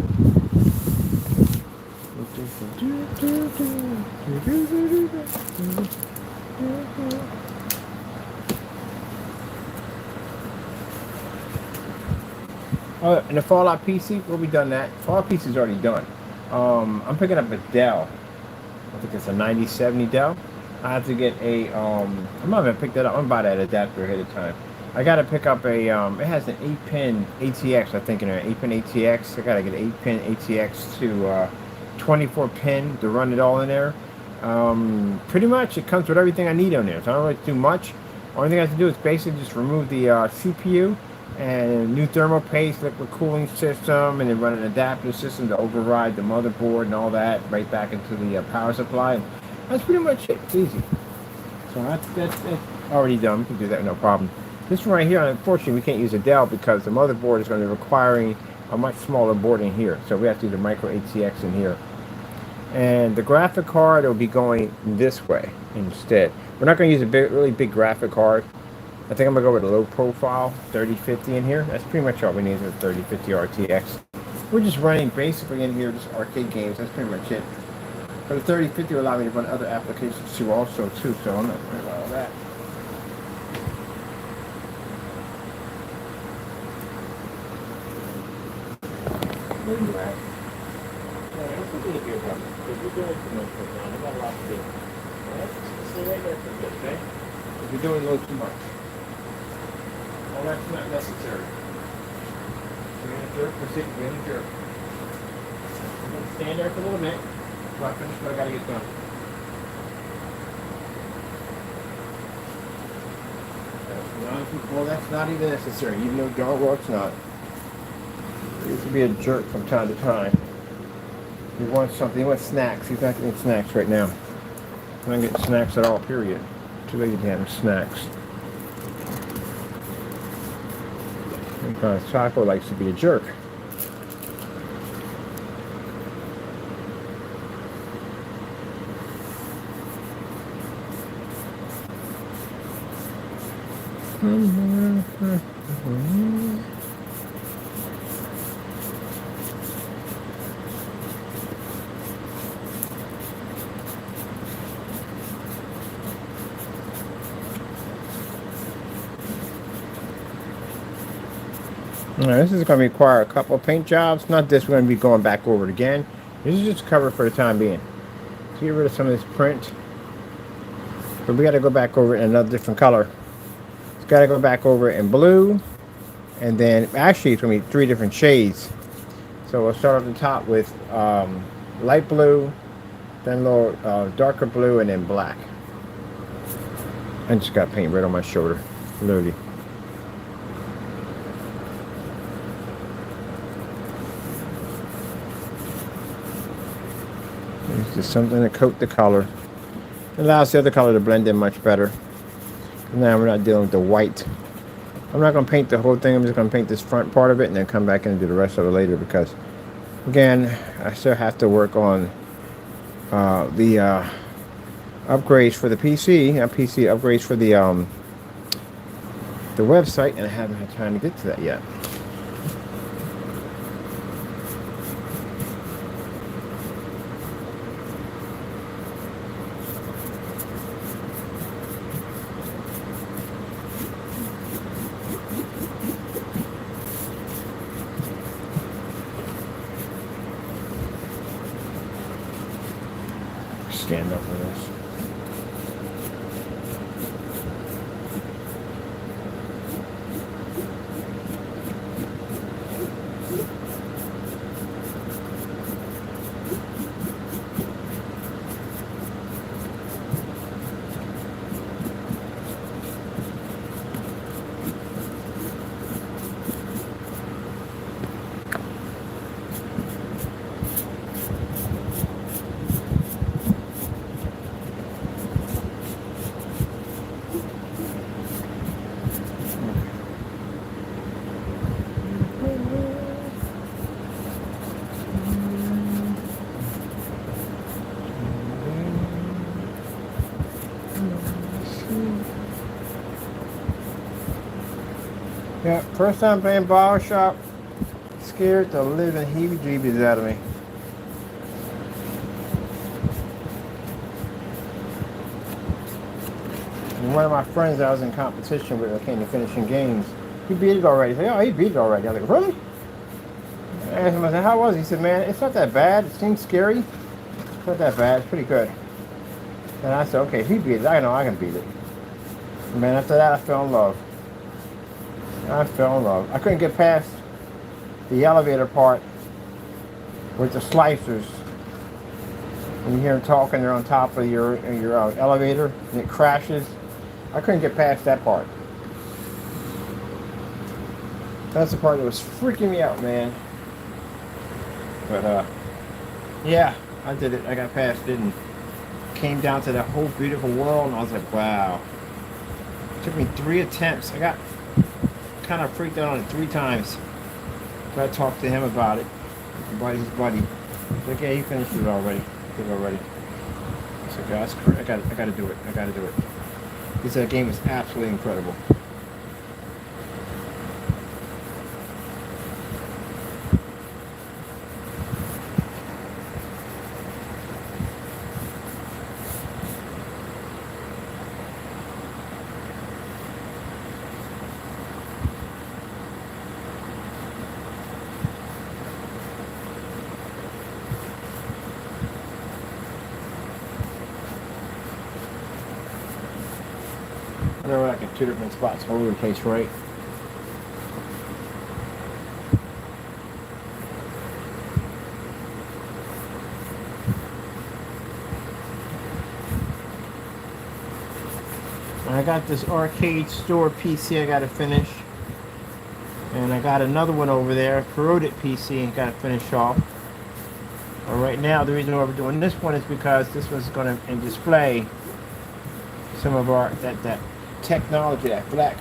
And the Fallout PC, we'll be done that. Fallout PC is already done. I'm picking up a Dell. I think it's a 9070 Dell. I have to get a, I'm not gonna pick that up. I'm gonna buy that adapter ahead of time. I gotta pick up a, it has an 8-pin ATX, I think, in there, 8-pin ATX. I gotta get an 8-pin ATX to 24-pin to run it all in there. Pretty much it comes with everything I need on there, so I don't really do much. Only thing I have to do is basically just remove the CPU and new thermal paste, liquid cooling system, and then run an adapter system to override the motherboard and all that right back into the power supply. And that's pretty much it. It's easy. So that's already done. We can do that no problem. This one right here, unfortunately, we can't use a Dell because the motherboard is going to be requiring a much smaller board in here. So we have to use a micro ATX in here. And the graphic card will be going this way instead. We're not going to use a really big graphic card. I think I'm going to go with a low profile 3050 in here. That's pretty much all we need is a 3050 RTX. We're just running basically in here just arcade games. That's pretty much it. But the 3050 will allow me to run other applications too also too, so I'm not worried about all that. Where you at? Yeah, let's look at your problem. Because you're doing too much right now. I got a lot to do. Alright? Stay right there for a bit, okay? If you're doing a little too much. Well, that's not necessary. You're in a jerk, you're in a jerk. I'm going to stand there for a little bit until I finish what I got to get done. Well, that's not even necessary, even though darn well it's not. He used to be a jerk from time to time. He wants something, he wants snacks. He's not getting snacks right now. He's not getting snacks at all, period. Too late to have snacks. Because Chaco likes to be a jerk. Now, this is going to require a couple of paint jobs. Not this, we're going to be going back over it again. This is just cover for the time being. So get rid of some of this print. But we got to go back over it in another different color. It's got to go back over it in blue. And then, actually, it's going to be 3 different shades. So we'll start off the top with light blue, then a little darker blue, and then black. I just got paint right on my shoulder, literally. It's just something to coat the color. It allows the other color to blend in much better. Now we're not dealing with the white. I'm not going to paint the whole thing. I'm just going to paint this front part of it and then come back in and do the rest of it later because, again, I still have to work on the upgrades for the PC. PC upgrades for the website, and I haven't had time to get to that yet. Stand up for this. Yeah, first time playing Bioshock. Scared the living heebie-jeebies out of me. And one of my friends I was in competition with, I came to finishing games. He beat it already. He said, oh, he beat it already. I was like, really? I asked him, I said, how was it? He said, man, it's not that bad. It seems scary. It's not that bad. It's pretty good. And I said, okay, if he beat it, I know I can beat it. And man, after that, I fell in love. I fell in love. I couldn't get past the elevator part with the slicers. When you hear them talking, they're on top of your elevator, and it crashes. I couldn't get past that part. That's the part that was freaking me out, man. But, yeah, I did it. I got past it and came down to that whole beautiful world, and I was like, wow. It took me 3 attempts. I got kind of freaked out on it 3 times. So I talked to him about it. His buddy. He's like, yeah, he finished it already. Did it already. I said, guys, I gotta do it. I gotta do it. He said the game is absolutely incredible. They're like in 2 different spots all over the place, right? I got this arcade store PC I gotta finish. And I got another one over there, corroded PC, and gotta finish off. But right now, the reason why we're doing this one is because this one's gonna display some of our that technology, that flex.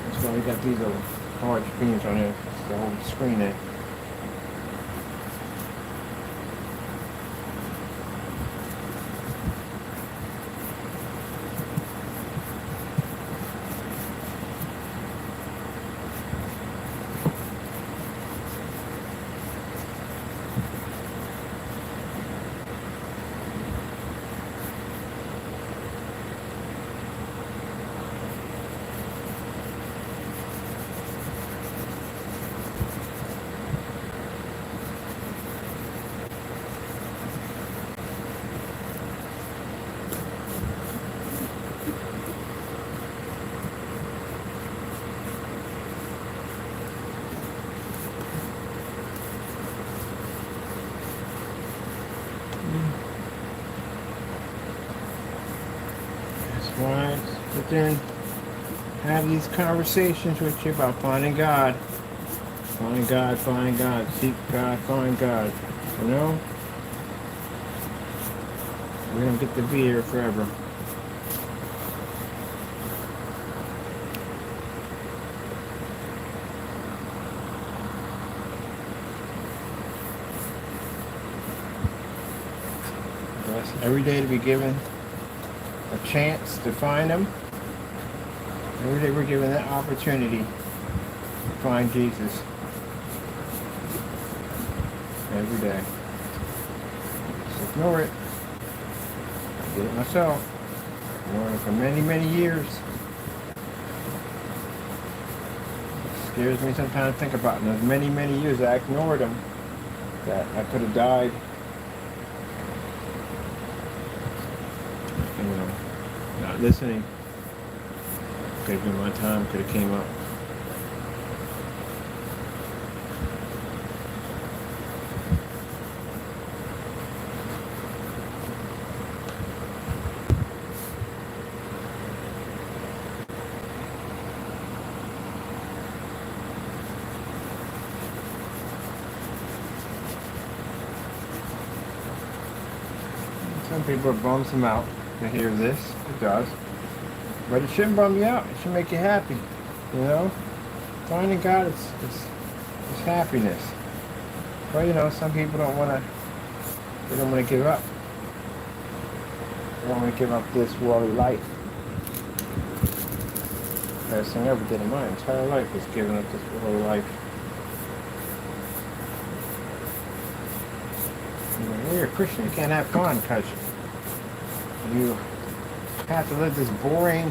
That's why we got these little large screens on there, the whole screen there. Right, but then have these conversations with you about finding God. Find God, find God, seek God, find God. You know? We don't get to be here forever. Yes, every day to be given a chance to find Him. Every day we're given that opportunity to find Jesus. Every day. Just ignore it. I did it myself. Ignored it for many, many years. It scares me sometimes to think about it. And there's many, many years I ignored Him that I could have died. Not listening. Could have been my time, could have came up. Some people it bums them out to hear this. It does. But it shouldn't bum you out. It should make you happy. You know? Finding God is happiness. But you know, some people don't want to give up. They don't want to give up this worldly life. Best thing I ever did in my entire life was giving up this whole life. You know, when you're a Christian, you can't have fun because you have to live this boring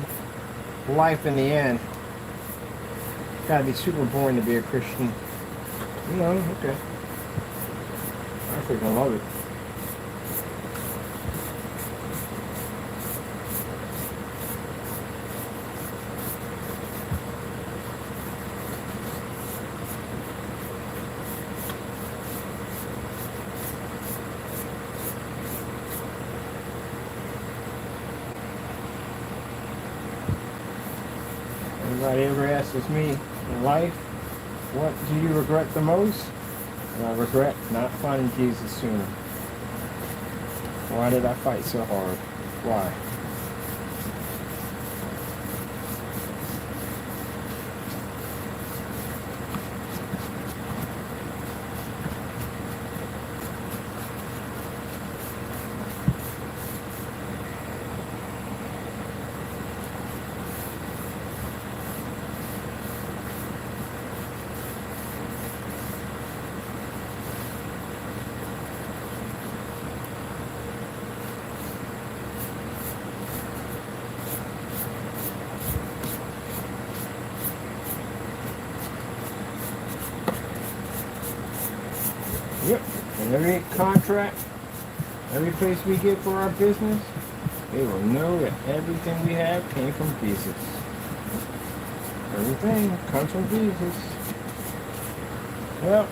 life in the end. It's gotta be super boring to be a Christian. You know, okay. I freaking love it. Anybody ever asks me in life, what do you regret the most? And I regret not finding Jesus sooner. Why did I fight so hard? Why? Yep. And every contract, every place we get for our business, they will know that everything we have came from Jesus. Everything comes from Jesus. Yep.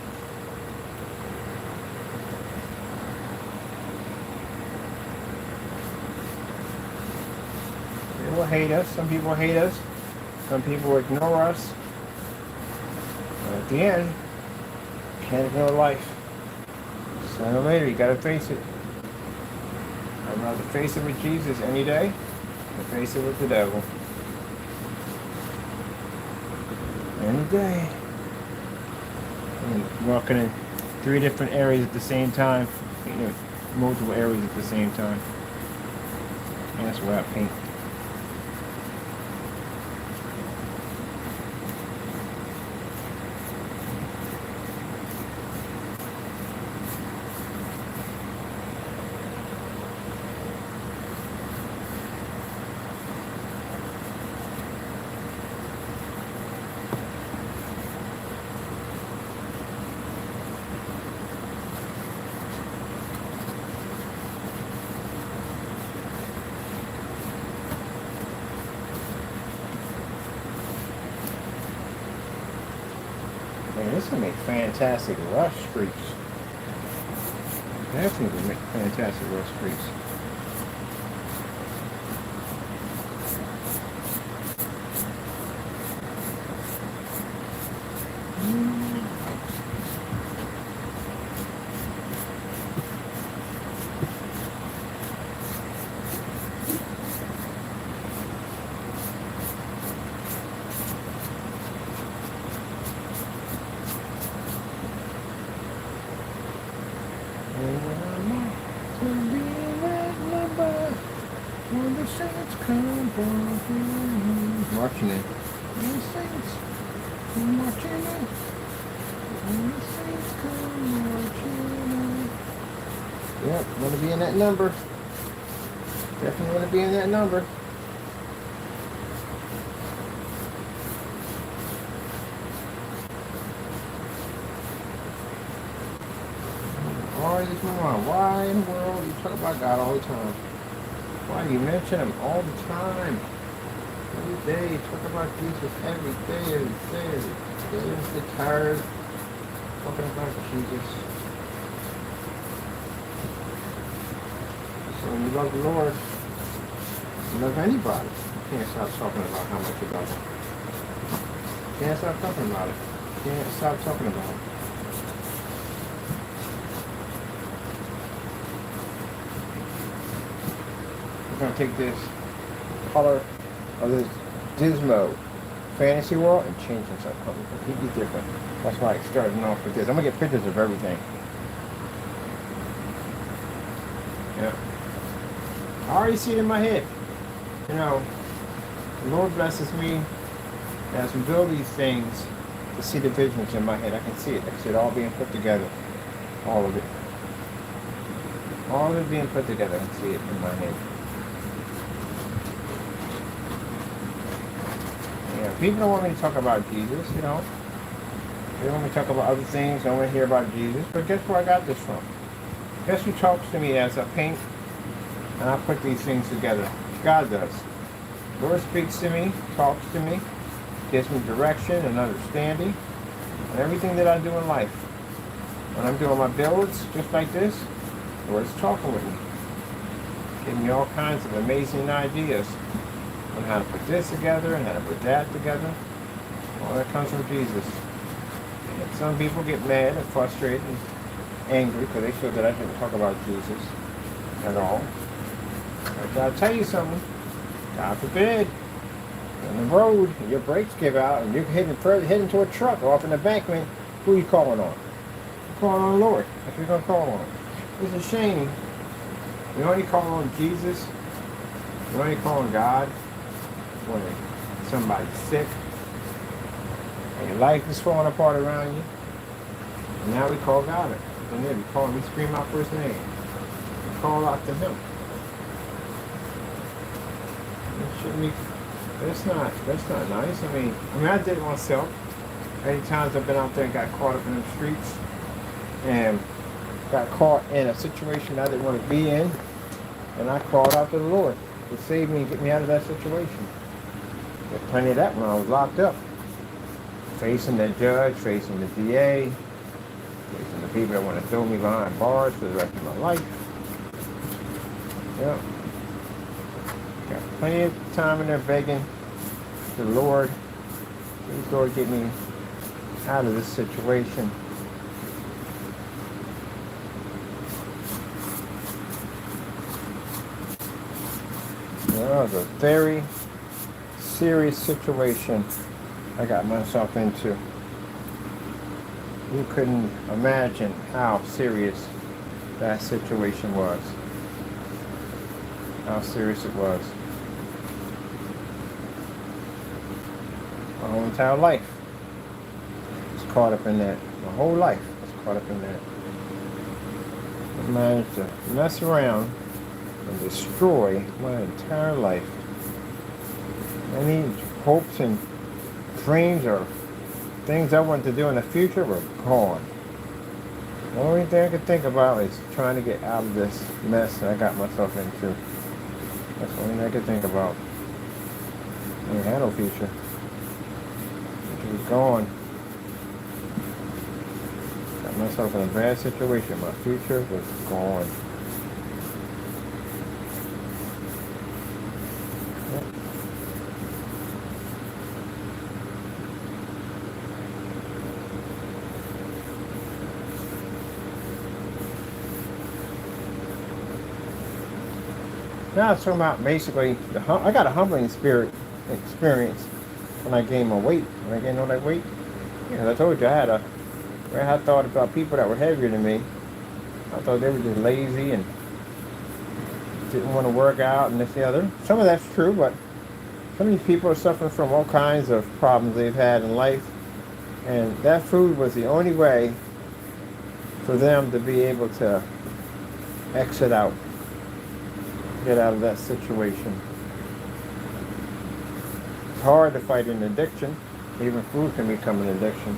They will hate us. Some people hate us. Some people ignore us. But at the end, you can't ignore life. Sooner or later, you gotta face it. I'd rather face it with Jesus any day than face it with the devil. Any day. I'm walking in 3 different areas at the same time. You know, multiple areas at the same time. And that's where I paint. Man, this will make fantastic rough streaks. Definitely will make fantastic rough streaks. When the saints come walking, marching in. When the saints come marching in. When the saints come marching in. Yep, want to be in that number. Definitely want to be in that number. Why in the world you talk about God all the time? Why do you mention Him all the time? Every day, you talk about Jesus every day. You get tired talking about Jesus. So when you love the Lord, you love anybody. You can't stop talking about how much you love Him. You can't stop talking about it. You can't stop talking about it. We're going to take this color of this Dismo Fantasy World and change it something completely different. That's why I started off with this. I'm going to get pictures of everything. Yeah. I already see it in my head. You know, the Lord blesses me As we build these things, to see the visions in my head, I can see it. I can see it all being put together. All of it. All of it being put together. I can see it in my head. Yeah, people don't want me to talk about Jesus, you know. They want me to talk about other things. They don't want to hear about Jesus. But guess where I got this from? Guess who talks to me as I paint and I put these things together? God does. The Lord speaks to me, talks to me, gives me direction and understanding on everything that I do in life. When I'm doing my builds, just like this, the Lord's talking with me. Giving me all kinds of amazing ideas on how to put this together and how to put that together. All that comes from Jesus. And some people get mad and frustrated and angry because they feel that I didn't talk about Jesus at all. But I'll tell you something. God forbid, on the road, and your brakes give out, and you're heading to a truck or off in the embankment, who are you calling on? You're calling on the Lord. That's what you're going to call on. It's a shame. You only call on Jesus. You only call on God when somebody's sick and your life is falling apart around you. And now we call God it. And then we scream out for his name. We call out to him. It shouldn't be, that's not nice. I mean, I did it myself. Many times I've been out there and got caught up in the streets and got caught in a situation I didn't want to be in, and I called out to the Lord to save me and get me out of that situation. There's plenty of that when I was locked up. Facing the judge, facing the DA, facing the people that want to throw me behind bars for the rest of my life. Yeah. Got plenty of time in there begging the Lord. Please, Lord, get me out of this situation. Well, it was a very serious situation I got myself into. You couldn't imagine how serious that situation was. How serious it was. My whole entire life was caught up in that. My whole life was caught up in that. I managed to mess around and destroy my entire life. Any hopes and dreams or things I wanted to do in the future were gone. The only thing I could think about is trying to get out of this mess that I got myself into. That's the only thing I could think about. I didn't have no future. It was gone. Got myself in a bad situation. My future was gone. Now it's talking about basically, I got a humbling experience when I gained my weight. When I gained all that weight, yeah, I told you I had thought about people that were heavier than me. I thought they were just lazy and didn't want to work out and this and the other. Some of that's true, but some of these people are suffering from all kinds of problems they've had in life, and that food was the only way for them to be able to exit out. Get out of that situation. It's hard to fight an addiction. Even food can become an addiction.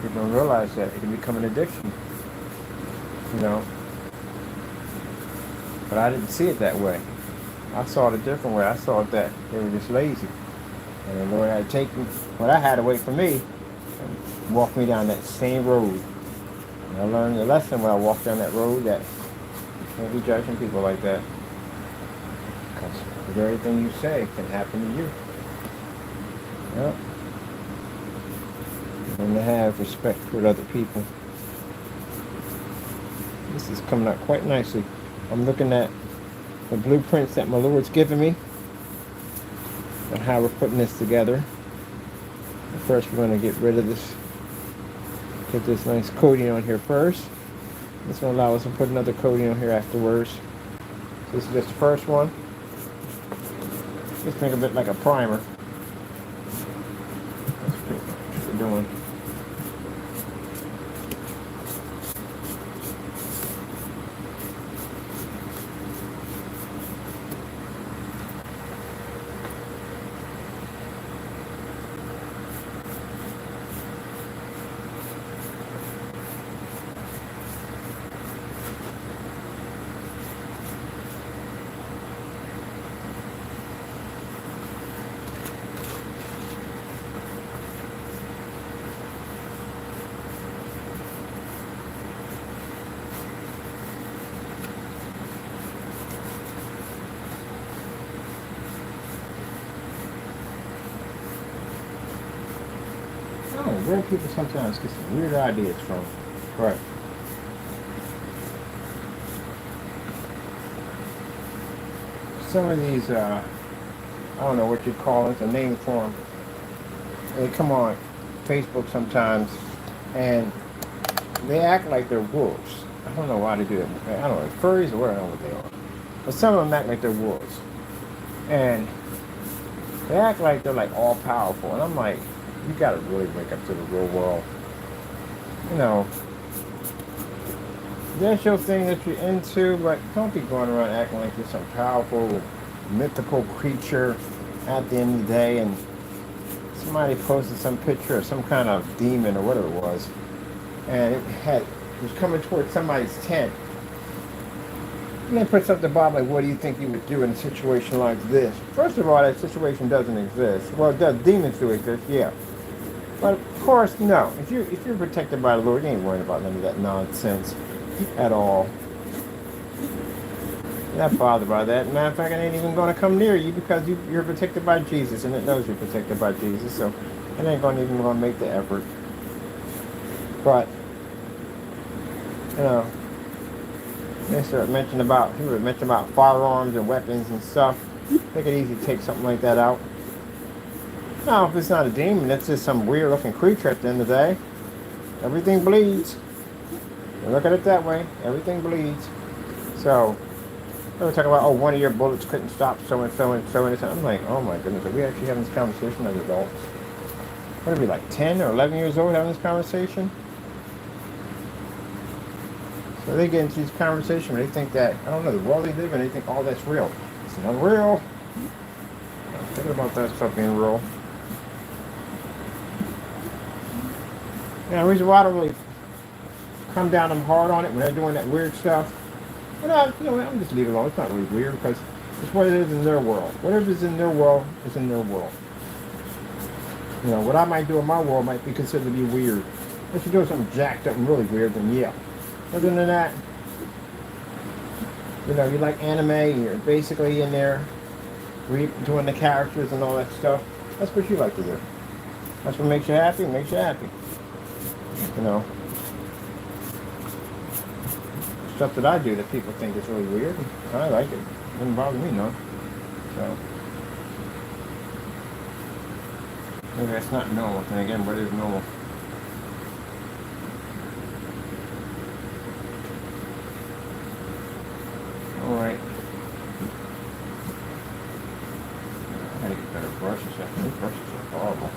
People don't realize that it can become an addiction. You know. But I didn't see it that way. I saw it a different way. I saw it that they were just lazy. And the Lord had taken what I had away from me and walked me down that same road. And I learned the lesson when I walked down that road that can't be judging people like that, because the very thing you say can happen to you. Yep. And to have respect for other people. This is coming out quite nicely. I'm looking at the blueprints that my Lord's given me and how we're putting this together. First, we're going to get rid of this. Put this nice coating on here first. This will allow us to put another coating on here afterwards. This is just the first one. Just think of it like a primer. where people sometimes get some weird ideas from. But some of these, I don't know what you call it, the name for them. They come on Facebook sometimes, and they act like they're wolves. I don't know why they do that. I don't know, furries or what, I don't know what they are. But some of them act like they're wolves. And they act like they're like all powerful. And I'm like, you gotta really wake up to the real world. You know, that's your thing that you're into, but don't be going around acting like you're some powerful, mythical creature at the end of the day. And somebody posted some picture of some kind of demon or whatever it was, and it was coming towards somebody's tent. And they put something about like, what do you think you would do in a situation like this? First of all, that situation doesn't exist. Well, demons do exist, yeah. But of course, no. If you're protected by the Lord, you ain't worried about none of that nonsense at all. You're not bothered by that. Matter of fact, it ain't even going to come near you because you're protected by Jesus, and it knows you're protected by Jesus, so it ain't even going to make the effort. But you know, they start mentioning about firearms and weapons and stuff. They could easily take something like that out. Now, if it's not a demon, it's just some weird looking creature at the end of the day. Everything bleeds. You look at it that way. Everything bleeds. So, they were talking about, oh, one of your bullets couldn't stop so and so and so and so. I'm like, oh my goodness, are we actually having this conversation as adults? What are we, like 10 or 11 years old having this conversation? So they get into these conversations where they think that, I don't know, the world they live in, they think all that's real. It's not real. Think about that stuff being real. Yeah, the reason why I don't really come down them hard on it when they're doing that weird stuff, but I'm just leave it alone. It's not really weird because it's what it is in their world. Whatever is in their world is in their world. You know, what I might do in my world might be considered to be weird. If you're doing something jacked up and really weird, then yeah. Other than that, you know, you like anime, you're basically in there doing the characters and all that stuff. That's what you like to do. That's what makes you happy, makes you happy. You know, stuff that I do that people think is really weird, I like it. It doesn't bother me none. So maybe that's not normal. And again, what is normal? Alright. I gotta get better brushes. These brushes are horrible.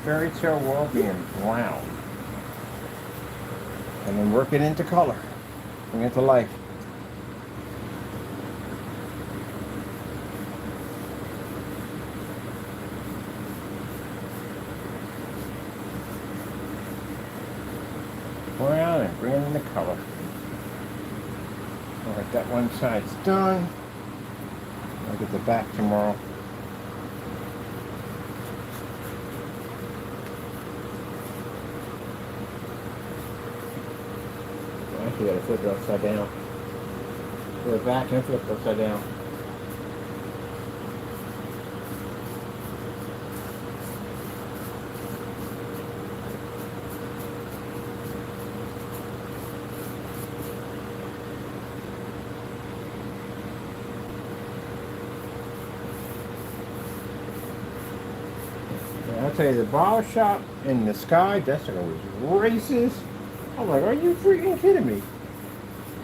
Fairy tale world being brown and then work it into color, bring it to life. Brown and bring it into color. Alright, that one side's done. I'll get the back tomorrow. You gotta flip it upside down. Put it back and flip it upside down. And I'll tell you, the bottle shop in the sky, that sucker was racist. I'm like, are you freaking kidding me?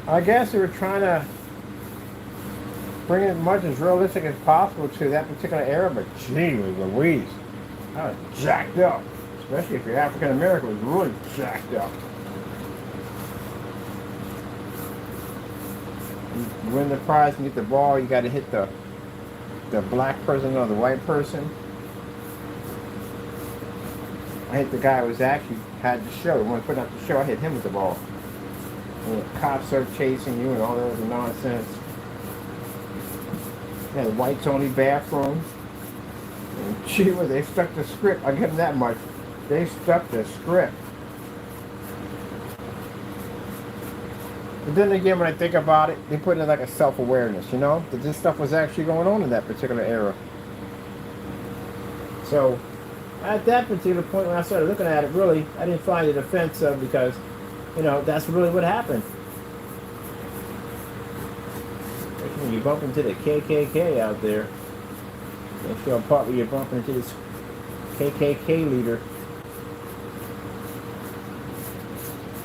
I guess they were trying to bring it as much as realistic as possible to that particular era, but gee Louise, I was jacked up. Especially if you're African American, it was really jacked up. You win the prize and get the ball, you got to hit the black person or the white person. I hit the guy who was actually had the show. When I put out the show, I hit him with the ball. And the cops are chasing you and all that other nonsense. Had a whites only bathroom. And gee, well, they stuck the script. I'll give them that much. They stuck the script. But then again, when I think about it, they put in like a self-awareness, you know, that this stuff was actually going on in that particular era. So, at that particular point when I started looking at it, really, I didn't find it offensive because, you know, that's really what happened. When you bump into the KKK out there, make sure part where you're bumping into this KKK leader.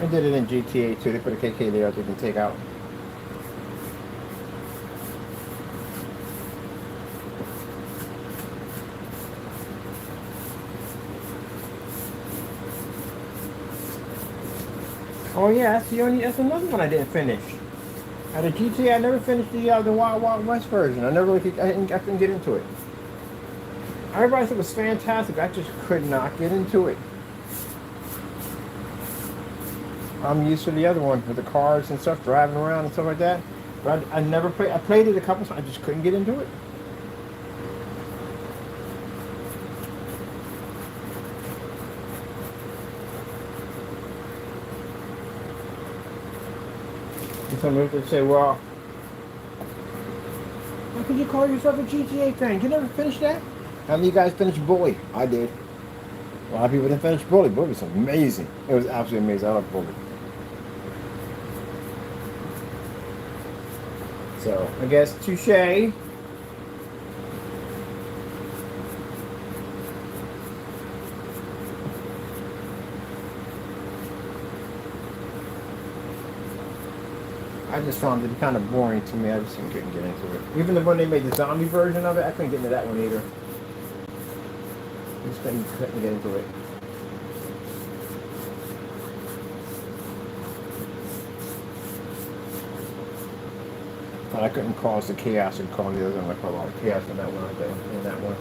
I did it in GTA too. They put a KK there that you can take out. Oh yeah, that's another one I didn't finish. Out of GTA, I never finished the Wild Wild West version. I couldn't get into it. Everybody said it was fantastic. I just could not get into it. I'm used to the other one with the cars and stuff, driving around and stuff like that. But I never played. I played it a couple times. I just couldn't get into it. And some people say, "Well, how could you call yourself a GTA fan? You never finished that?" How many of you guys finished Bully? I did. A lot of people didn't finish Bully. Bully was amazing. It was absolutely amazing. I love Bully. So, I guess touche. I just found it kind of boring to me. I just couldn't get into it. Even the one they made the zombie version of it, I couldn't get into that one either. I just couldn't get into it. But I couldn't cause the chaos and call the other one. I caught a lot of chaos in that one. In that one.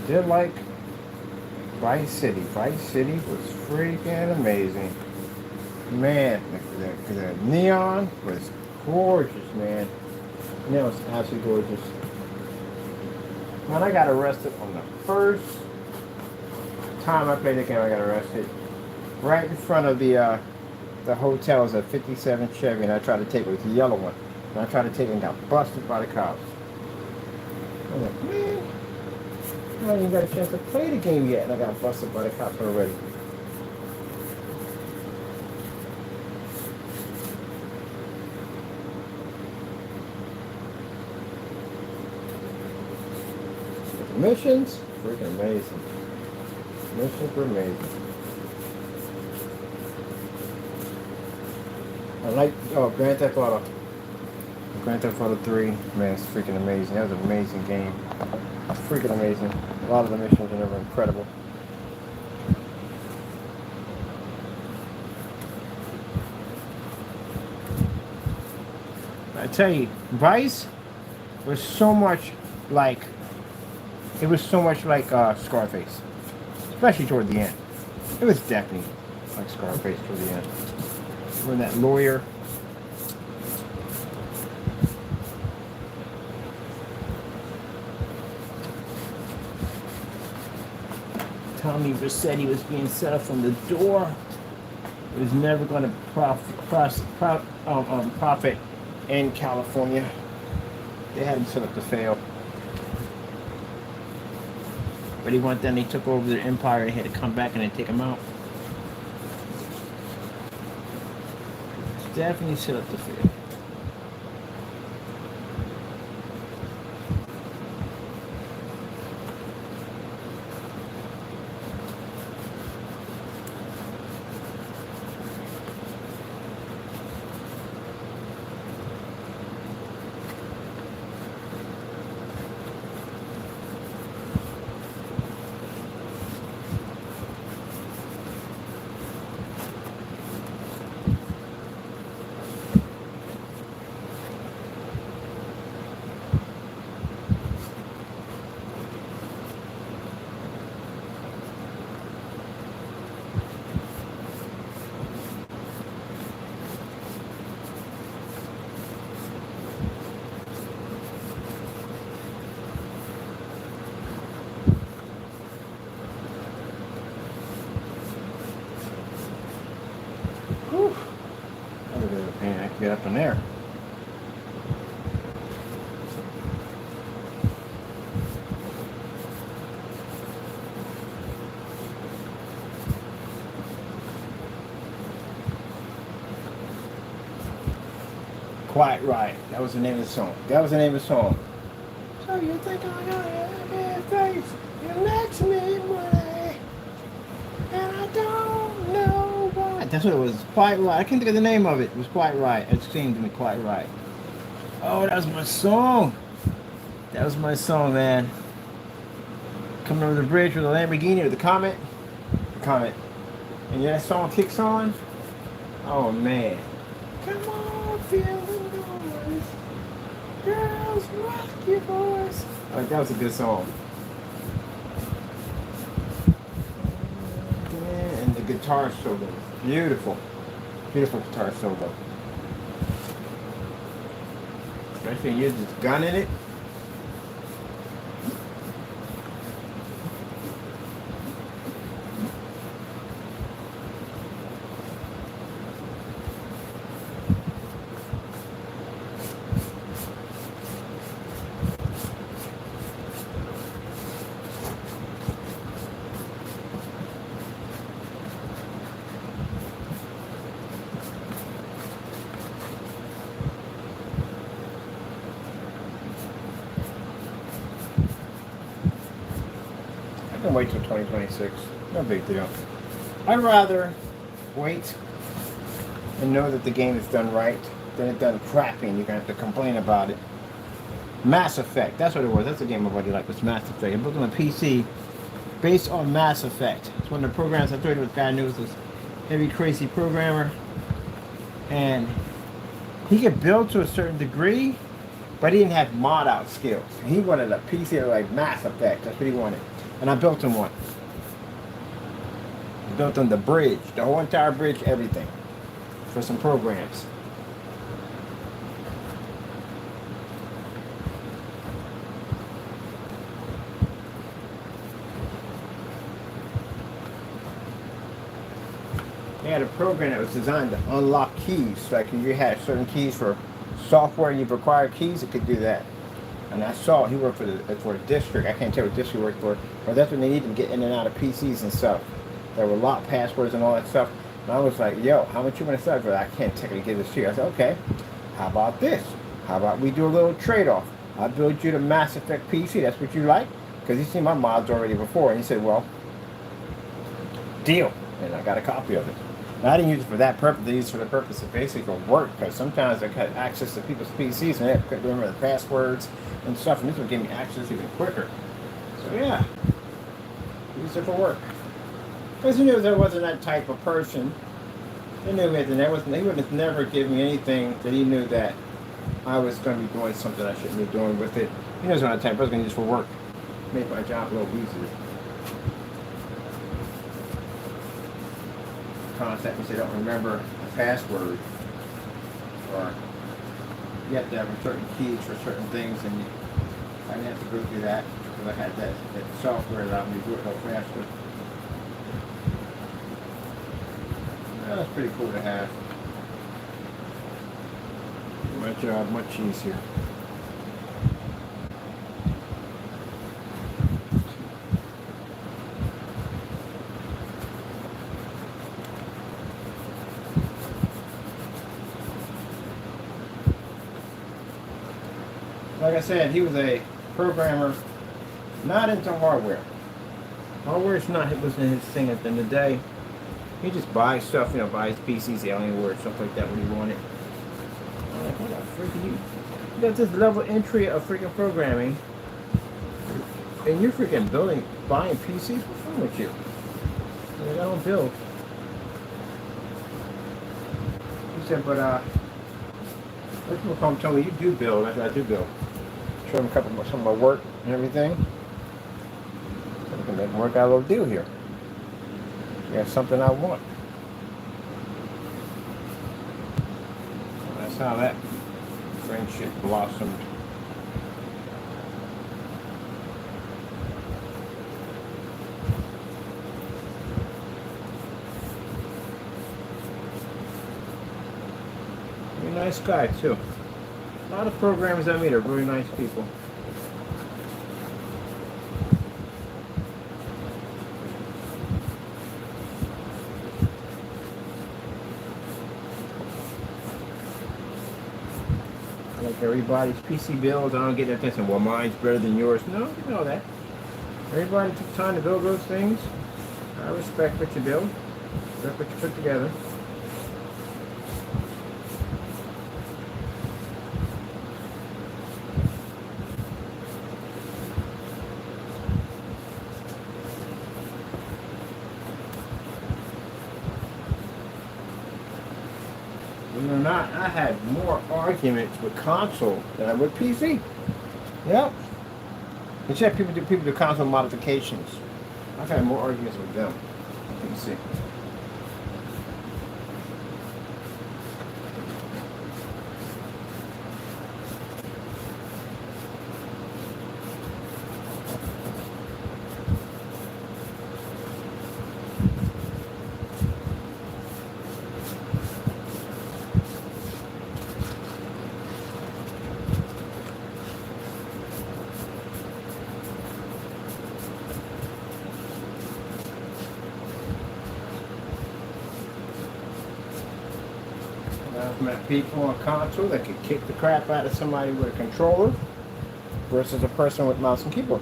Did like Vice City. Vice City was freaking amazing. Man, the neon was gorgeous, man. Neon was absolutely gorgeous. Man, I got arrested on the first time I played the game. I got arrested right in front of the hotel. Was a 57 Chevy, and I tried to take it with the yellow one. And I tried to take it and got busted by the cops. I'm like, man. I haven't even got a chance to play the game yet, and I got busted by the cops already. The missions, freaking amazing. Missions were amazing. I like Grand Theft Auto. Grand Theft Auto 3, man, it's freaking amazing. That was an amazing game. Freaking amazing. A lot of the missions are incredible. I tell you, Vice was so much like Scarface, especially toward the end. It was definitely like Scarface toward the end. When that lawyer. Tommy Vercetti was being set up from the door. It was never going to profit in California. They had him set up to fail. But he went then, he took over the empire, and he had to come back and then take him out. It's definitely set up to fail. Whew. That's a bit of a pain. I can get up in there. Quite right. That was the name of the song. That was the name of the song. So you think I got a bad face? You next me money, and I don't know why. That's what it was. Quite right. I can't think of the name of it. It was quite right. It seemed to me quite right. Oh, that was my song. That was my song, man. Coming over the bridge with a Lamborghini with the Comet. The Comet. And yeah, that song kicks on. Oh man. Come on, feel the noise. Girls, rock your voice. Oh, that was a good song. Yeah, and the guitar solo. Beautiful. Beautiful guitar solo. Especially when you're just gunning it. I can wait till 2026. No big deal. I'd rather wait and know that the game is done right than it done crappy and you're going to have to complain about it. Mass Effect. That's what it was. That's the game my buddy liked, was Mass Effect. I built on a PC based on Mass Effect. It's one of the programs I told you this guy knew was this heavy, crazy programmer. And he could build to a certain degree, but he didn't have mod out skills. He wanted a PC like Mass Effect. That's what he wanted. And I built him one. I built him the bridge, the whole entire bridge, everything, for some programs. They had a program that was designed to unlock keys. Like if you had certain keys for software and you required keys, it could do that. And I saw he worked for a district. I can't tell what district he worked for, but that's when they needed to get in and out of PCs and stuff. There were lock passwords and all that stuff. And I was like, yo, how much you want to sell for that? I can't technically give this to you. I said, okay, how about this? How about we do a little trade-off? I'll build you the Mass Effect PC. That's what you like? Because he's seen my mods already before. And he said, well, deal. And I got a copy of it. Now, I didn't use it for that purpose. I used it for the purpose of basically for work. Because sometimes I had access to people's PCs and they couldn't remember the passwords and stuff. And this would give me access even quicker. So yeah, use it for work. Because he knew I wasn't that type of person. He knew me, and he would have never given me anything that he knew that I was going to be doing something I shouldn't be doing with it. He knows what I'm the type of person going to use for work. Make my job a little easier. Contact me, say don't remember a password, or you have to have certain keys for certain things, and I didn't have to go through that because I had that software that allowed me to do it a little faster. That's pretty cool to have. My job much easier. Like I said, he was a programmer, not into hardware. Hardware's not, it wasn't his thing at the end of the day. He just buys stuff, buys PCs, Alienware, stuff like that when he wanted. I'm like, what the freaking you got this level entry of freaking programming, and you're freaking buying PCs? What's wrong with you? I don't build. said, but let's come tell me you do build. I said, I do build. Show him a couple some of my work and everything. So we can work out a little deal here. We got something I want. That's how that friendship blossomed. Really nice guy too. A lot of programmers I meet are really nice people. Like everybody's PC builds, I don't get that attention. Well, mine's better than yours. No, you know that. Everybody took time to build those things. I respect what you build. Respect what you put together. Believe it or not, I had more arguments with console than I would PC. Yep. Instead, people do console modifications. I've had more arguments with them than PC. I've met people on console that could kick the crap out of somebody with a controller versus a person with mouse and keyboard.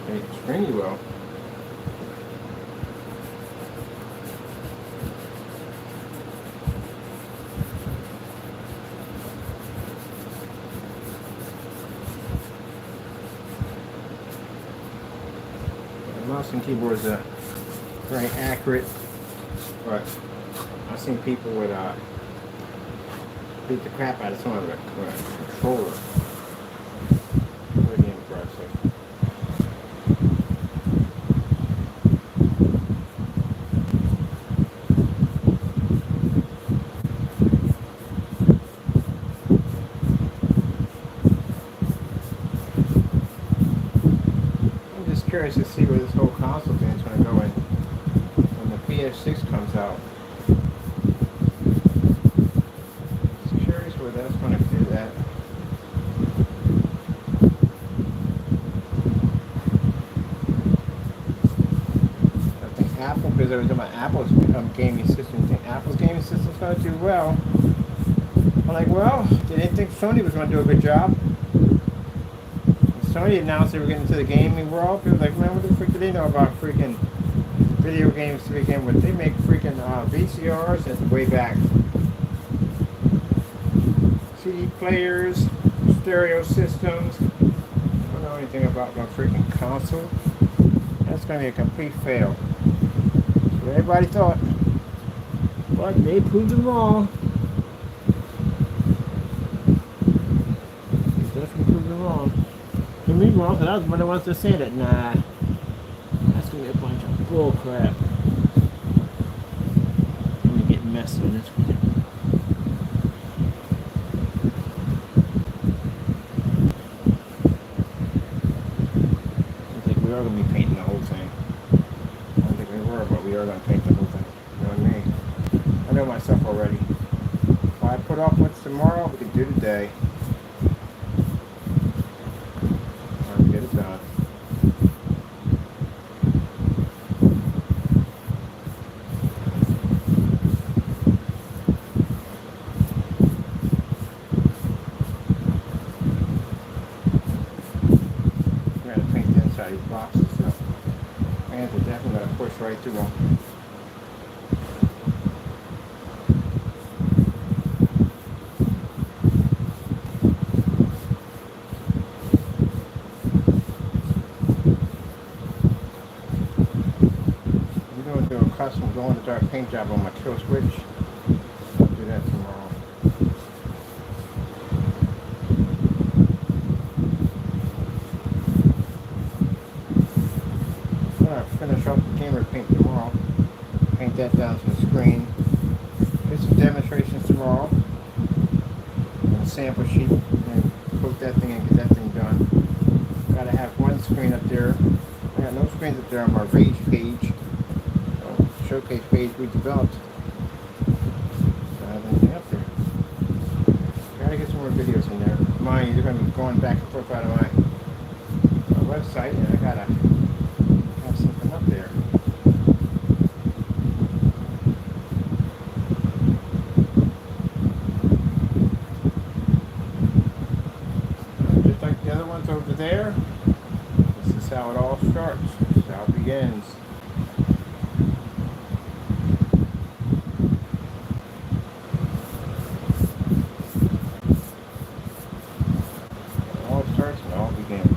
They extremely well. The mouse and keyboard is very accurate, but I've seen people with beat the crap out of someone with a controller. Pretty impressive. I'm just curious to see where this whole console thing is going to go in when the PS6 comes out. That's going to do that. I think Apple, because I was doing my Apple's gaming system, I think Apple's gaming system's going to do well. I'm like, well, they didn't think Sony was going to do a good job. When Sony announced they were getting into the gaming world, people were like, man, what the frick do they know about freaking video games to begin with? They make freaking VCRs and way back. CD players, stereo systems. I don't know anything about my freaking console. That's going to be a complete fail. That's what everybody thought. But they proved them wrong. They definitely proved them wrong. They me wrong because I was one of the ones that said that. Nah, that's going to be a bunch of bull crap. Let me get messy with this one. We are going to be painting the whole thing. I don't think we were, but we are going to paint the whole thing. You know what I mean? I know myself already. If I put off what's tomorrow, we can do today. Time to get it done. These boxes, so hands are definitely going to push right through them. We're going to do a custom glow-in-the-dark paint job on my kill switch. I'll do that tomorrow. I'm gonna finish off the camera paint tomorrow. Paint that down to the screen. Get some demonstrations tomorrow. And a sample sheet and coat that thing and get that thing done. Gotta have one screen up there. I got no screens up there on my rage page. Showcase page we developed. I don't have anything up there. Gotta get some more videos in there. Mind you, they're gonna be going back and forth out of my website, and I gotta have something up there. Just like the other ones over there, this is how it all starts. This is how it begins. It all starts and all begins.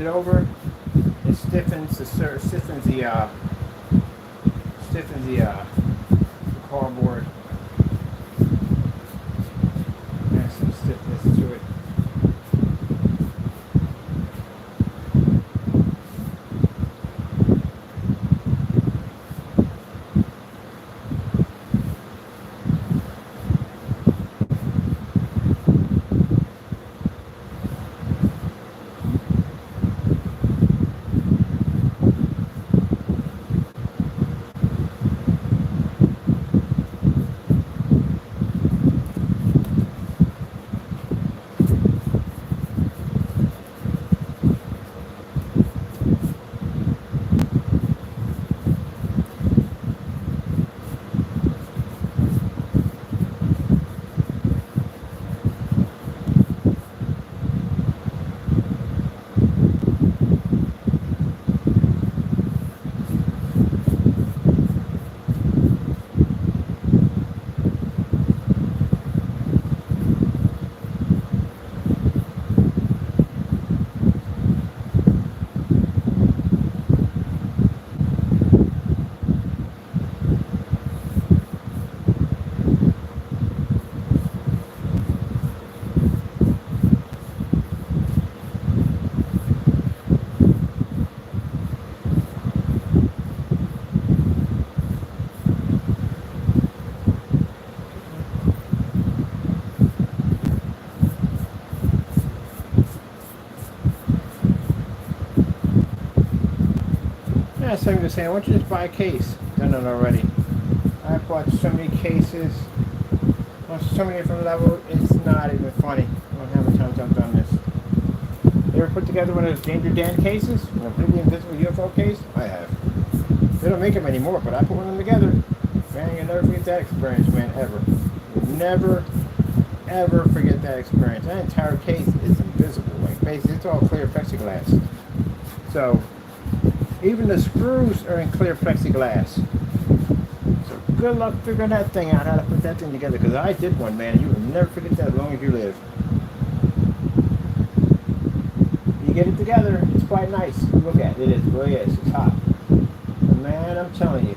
it over, it stiffens the cardboard. There's some stiffness to it. Yeah, so I'm just saying, why don't you just buy a case? Done it already. I bought so many cases on so many different levels, it's not even funny on how many times I've done this. You ever put together one of those Danger Dan cases? A completely invisible UFO case? I have. They don't make them anymore, but I put one of them together. Man, you'll never forget that experience, man, ever. You'll never, ever forget that experience. That entire case is invisible. Like, basically, it's all clear plexiglass. So, even the screws are in clear plexiglass. So good luck figuring that thing out, how to put that thing together. Because I did one, man, and you will never forget that as long as you live. You get it together, it's quite nice. Look at it, it is, really is, it's hot. But man, I'm telling you,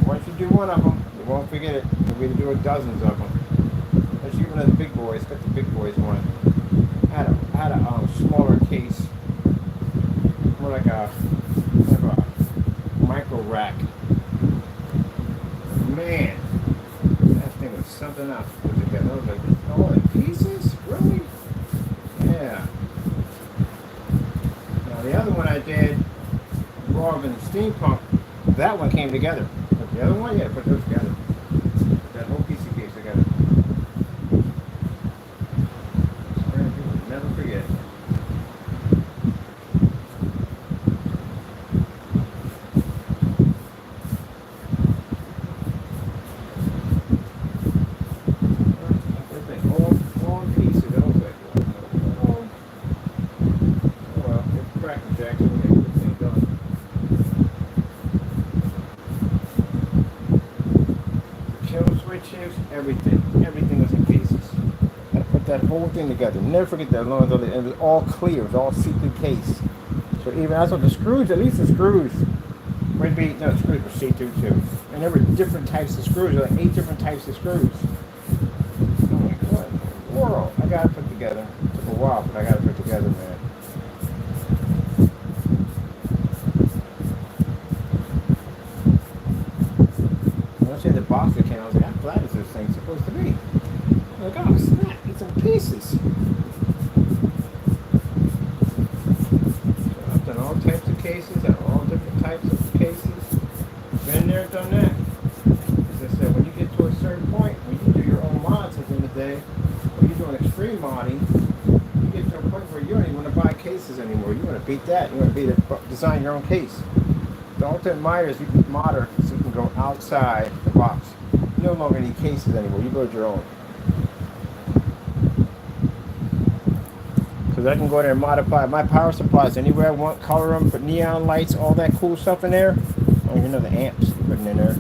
once you do one of them, you won't forget it. You'll be to do dozens of them. Especially one of the big boys, got the big boys one. I had a smaller case. More like a micro rack. Man, that thing was something else to put together. I was like, all in pieces? Really? Yeah. Now the other one I did, raw and steampunk, that one came together. But the other one, yeah, put those together. That whole piece of case together. You will never forget. Everything was in pieces. I put that whole thing together. Never forget that. It was all clear. It was all see-through case. So even that's what the screws. At least the screws would be. No, the screws were see-through too. And there were different types of screws. Like 8 different types of screws. I'm like, what in the world? I got to put together. It took a while, but I got to put together, man. The box that came, I was like, how flat is this thing supposed to be? I'm like, oh snap, it's in pieces. So I've done all types of cases, all different types of cases. Been there, done that. As I said, when you get to a certain point, when you do your own mods at the end of the day, when you're doing extreme modding, you get to a point where you don't even want to buy cases anymore. You want to beat that. You want to design your own case. The ultimate modder is you can modder so you can go outside the box. You no longer need cases anymore. You build your own. Because I can go there and modify my power supplies anywhere I want, color them, put neon lights, all that cool stuff in there. I don't even know the amps you're putting in there.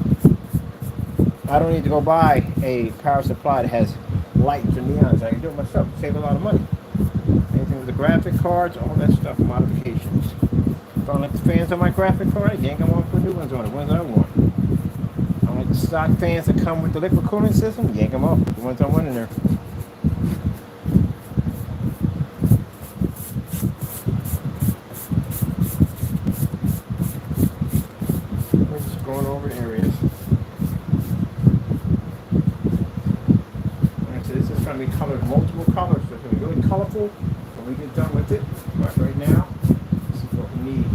I don't need to go buy a power supply that has lights or neons. I can do it myself. Save a lot of money. Anything the graphic cards, all that stuff, modifications. If I don't like the fans on my graphic card, I yank them off, put new ones on, the ones I want. I don't like the stock fans that come with the liquid cooling system, yank them off, the ones I want in there. We're just going over areas. This is going to be colored multiple colors, so it's going to be really colorful when we get done with it. But right now, this is what we need.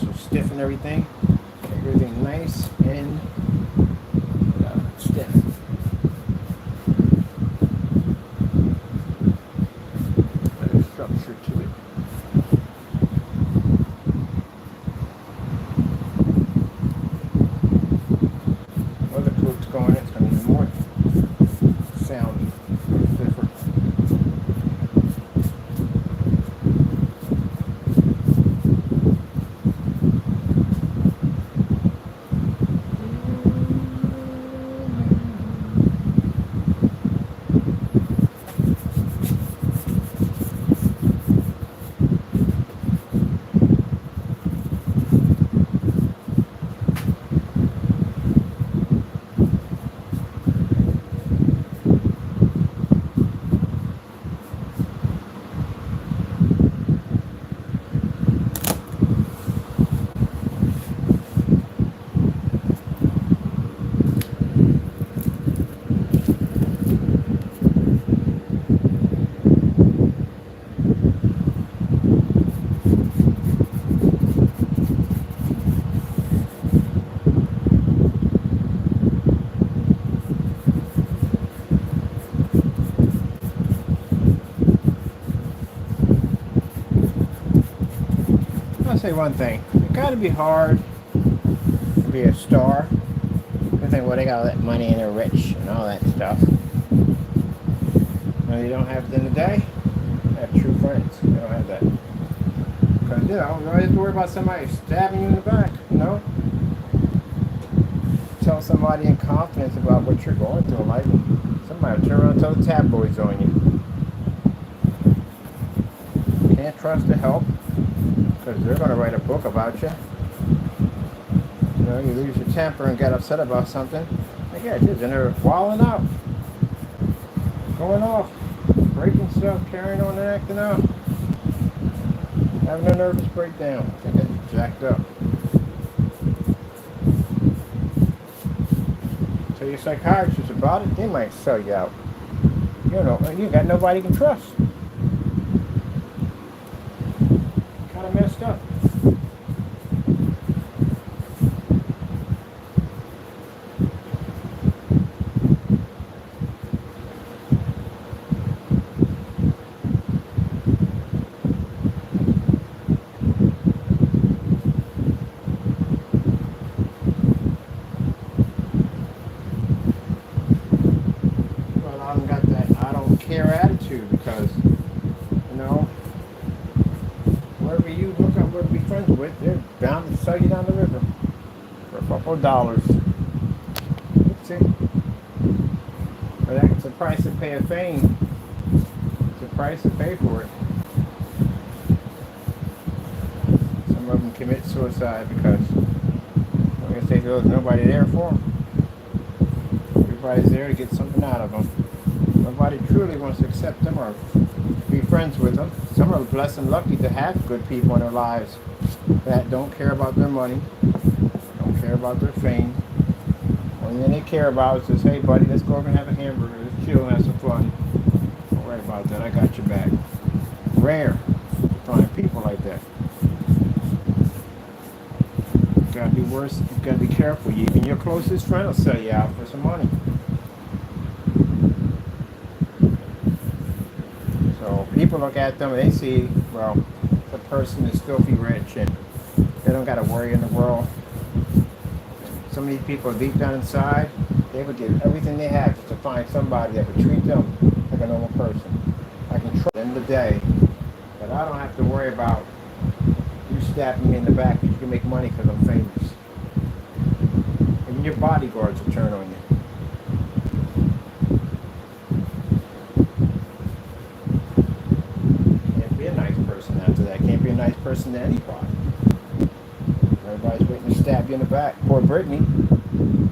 So stiffen everything, make everything nice and stiff. There's structure to it. Other coats going, it's going to be more sound different. I'll say one thing. It got to be hard to be a star. You think, well, they got all that money and they're rich and all that stuff. No, you don't have it in the day. I have true friends. They don't have that. Because, you know, you don't have to worry about somebody stabbing you in the back, you know? Tell somebody in confidence about what you're going through in life. Somebody will turn around and tell the tabloids on you. Can't trust the help. Because they're going to write a book about you. You know, you lose your temper and get upset about something. Like, yeah, dude, and they're walling out. Going off. Breaking stuff, carrying on and acting out. Having a nervous breakdown. They get jacked up. Tell your psychiatrist about it, they might sell you out. You know, you got nobody you can trust. Messed up. Well, I don't got that I don't care attitude because, you know, wherever you look up, whoever be friends with, they're bound to sell you down the river for a couple of dollars. That's it. But that's the price to pay of fame. It's the price to pay for it. Some of them commit suicide because, I guess they feel there's nobody there for them. Everybody's there to get something out of them. Nobody truly wants to accept them or be friends with them. Some are blessed and lucky to have good people in their lives that don't care about their money, don't care about their fame. Only thing they care about is just, hey buddy, let's go over and have a hamburger, let's chill and have some fun. Don't worry about that, I got your back. Rare to find people like that. You gotta be worse, you gotta be careful. Even your closest friend will sell you out for some money. People look at them and they see, well, the person is filthy rich and they don't got to worry in the world. Some of these people deep down inside, they would give everything they have just to find somebody that would treat them like a normal person. I can trust them today, but I don't have to worry about you stabbing me in the back because you can make money because I'm famous. Even your bodyguards will turn on you. person than anybody. Everybody's waiting to stab you in the back. Poor Brittany.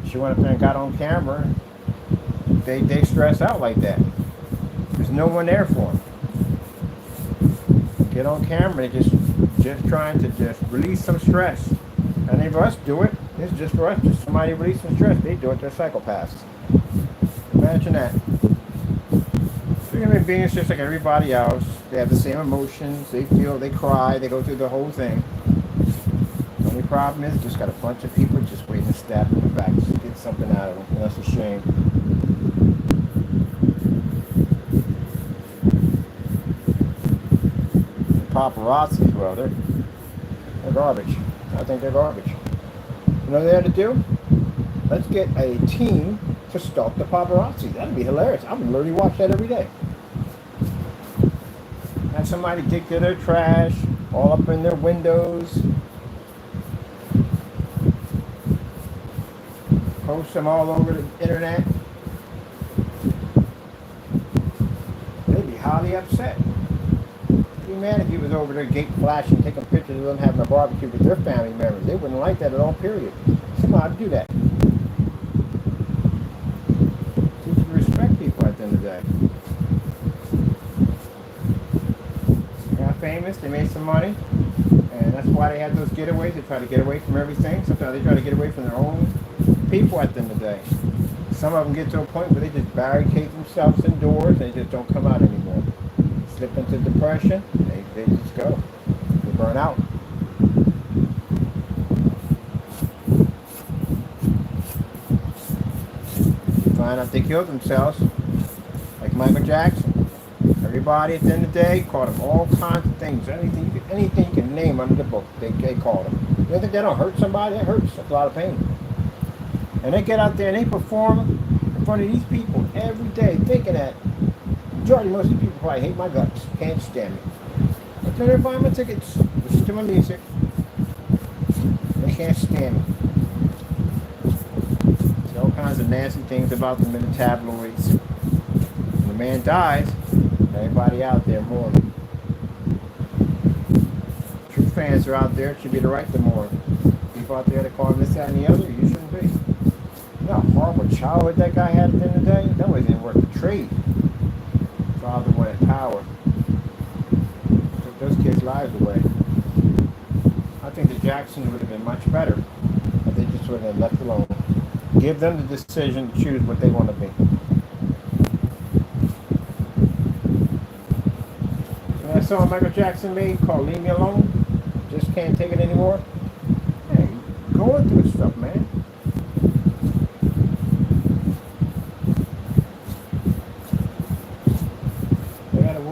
She went up there and got on camera. They stress out like that. There's no one there for them. Get on camera, they just trying to just release some stress. And if us do it, it's just for us. Just somebody release some stress. They do it, they're psychopaths. Imagine that. Human beings just like everybody else. They have the same emotions. They feel, they cry, they go through the whole thing. The only problem is just got a bunch of people just waiting to stab in the back just to get something out of them. And that's a shame. Paparazzi, well, they're garbage. I think they're garbage. You know what they had to do? Let's get a team to stalk the paparazzi. That'd be hilarious. I would literally watch that every day. Have somebody dig through their trash, all up in their windows, post them all over the internet. They'd be highly upset. Man, if he was over there gate flashing, taking pictures of them having a barbecue with their family members, they wouldn't like that at all, period. Come on, do that. You should respect people at the end of the day. They got famous, they made some money, and that's why they had those getaways. They try to get away from everything. Sometimes they try to get away from their own people at the end of the day. Some of them get to a point where they just barricade themselves indoors and they just don't come out anymore. Slip into depression, they just go. They burn out. You find out they killed themselves, like Michael Jackson. Everybody at the end of the day called him all kinds of things. Anything you can name under the book, they called him. You think they don't hurt somebody? That hurts. That's a lot of pain. And they get out there and they perform in front of these people every day thinking that majority, most of the people probably hate my guts, can't stand me. But then they're buying my tickets, listen to my music. They can't stand me. There's all kinds of nasty things about them in the tabloids. When the man dies, everybody out there mourning. True fans are out there, it should be the right to mourn. People out there that call him this, that, and the other, you shouldn't be. You know how horrible childhood that guy had at the end of the day? That wasn't even worth the trade. Father wanted power. Took those kids' lives away. I think the Jacksons would have been much better if they just would have been left alone. Give them the decision to choose what they want to be. And that song Michael Jackson made called Leave Me Alone, just can't take it anymore. Hey, going through stuff, man.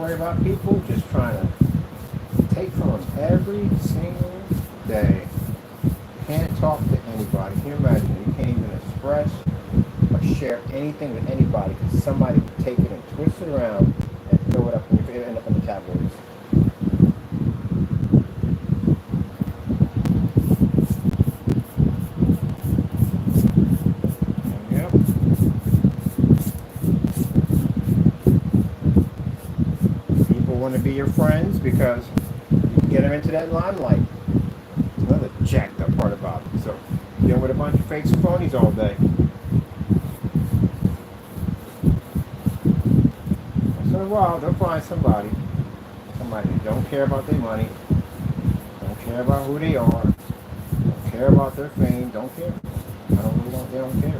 About people just trying to take from them every single day. You can't talk to anybody. Can you imagine? You can't even express or share anything with anybody because somebody can take it and twist it around and throw it up and you end up in the tabloids. Want to be your friends because you can get them into that limelight. It's another jacked up part about it. So you're dealing with a bunch of fakes and phonies all day. Once in a while, they'll find somebody that don't care about their money, don't care about who they are, don't care about their fame, don't care. They don't care.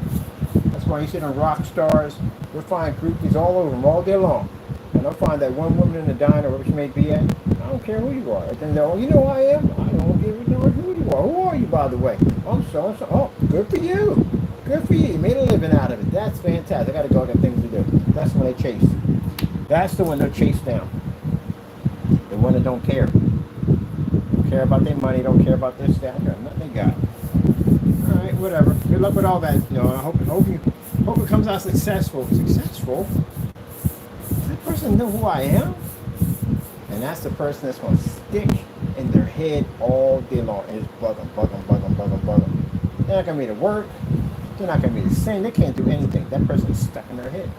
That's why you see them rock stars. You'll find groupies all over them all day long. And I'll find that one woman in the diner, wherever she may be at, I don't care who you are. And then they're, oh, you know who I am? I don't give a darn who you are. Who are you, by the way? I'm so-and-so. Oh, good for you. Good for you. You made a living out of it. That's fantastic. I got to go. I got things to do. That's when they chase. That's the one they'll chase down. The one that don't care. Don't care about their money. Don't care about their staff. Nothing they got. All right, whatever. Good luck with all that. You know, I hope it comes out successful. Successful? Person know who I am, and that's the person that's going to stick in their head all day long and just bug them. They're not going to be to work. They're not going to be the same. They can't do anything. That person is stuck in their head.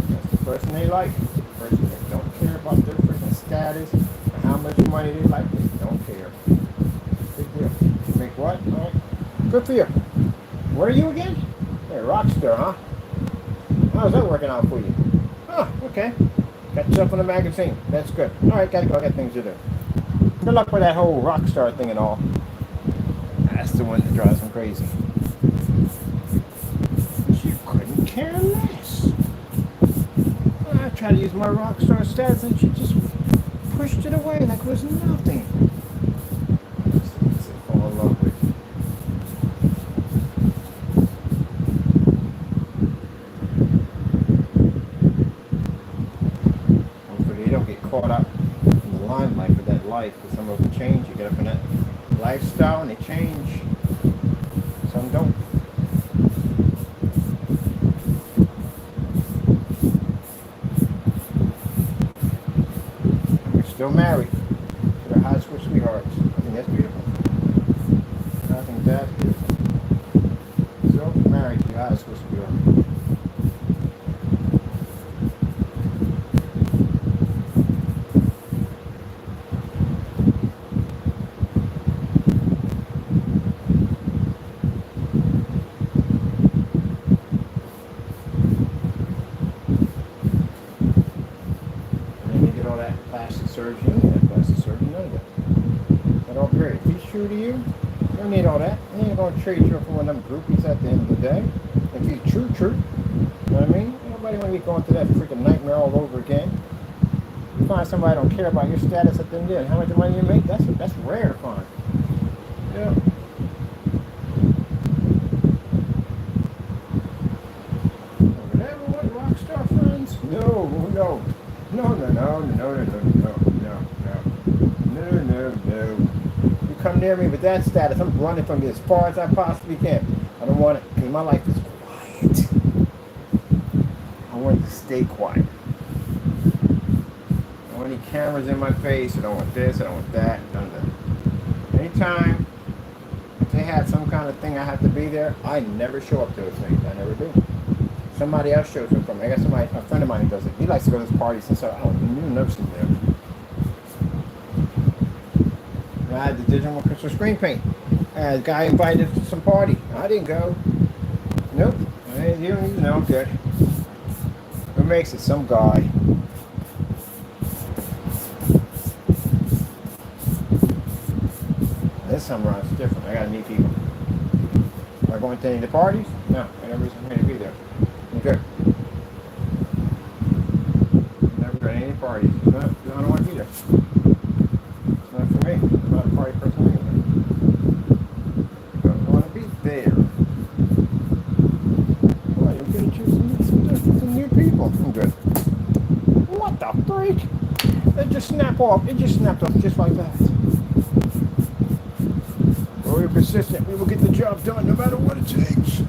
That's the person they like. The person they don't care about their freaking status or how much money they like. They don't care. Big deal. You make what? All right. Good for you. Where are you again? Hey, rock star, huh? How's that working out for you? Oh, okay. Got yourself in a magazine. That's good. All right, gotta go. I got things to do. Good luck with that whole rock star thing and all. That's the one that drives me crazy. She couldn't care less. I tried to use my rock star status and she just pushed it away like it was nothing. Let's fall in love with you. Hopefully you don't get caught up in the limelight with that life, because some of them change. You get up in that lifestyle and they change. Some don't. We're still married to their high school sweethearts. I think that's beautiful. I think that's beautiful. Still married to your high school sweetheart. True to you, you don't need all that. He ain't gonna trade you for one of them groupies at the end of the day. If he's true, you know what I mean? Nobody wanna be going through that freaking nightmare all over again. You find somebody don't care about your status at the end of the day, how much money you make, that's rare to find. Yeah. Whatever, what rock star friends? No. Come near me with that status, I'm running from you as far as I possibly can. I don't want it, because my life is quiet. I want it to stay quiet. I don't want any cameras in my face. I don't want this, I don't want that, none of that. Anytime if they have some kind of thing I have to be there, I never show up to those things. I never do. Somebody else shows up for me. I got a friend of mine who does it. He likes to go to those parties and stuff. I don't never see him there. I had the digital crystal screen paint. A guy invited us to some party. I didn't go. Nope. You don't even know. Good. Who makes it? Some guy. This time around it's different. I gotta meet people. Am I going to any of the parties? No. I got no reason for me to be there. I'm good. Never go to any parties. No, I don't want to be there. It's not for me. I'm not a party person anyway. Don't want to be there. Well, you're going to choose some new people. I'm good. What the freak? It just snapped off. It just snapped off just like that. Well, we're persistent. We will get the job done no matter what it takes.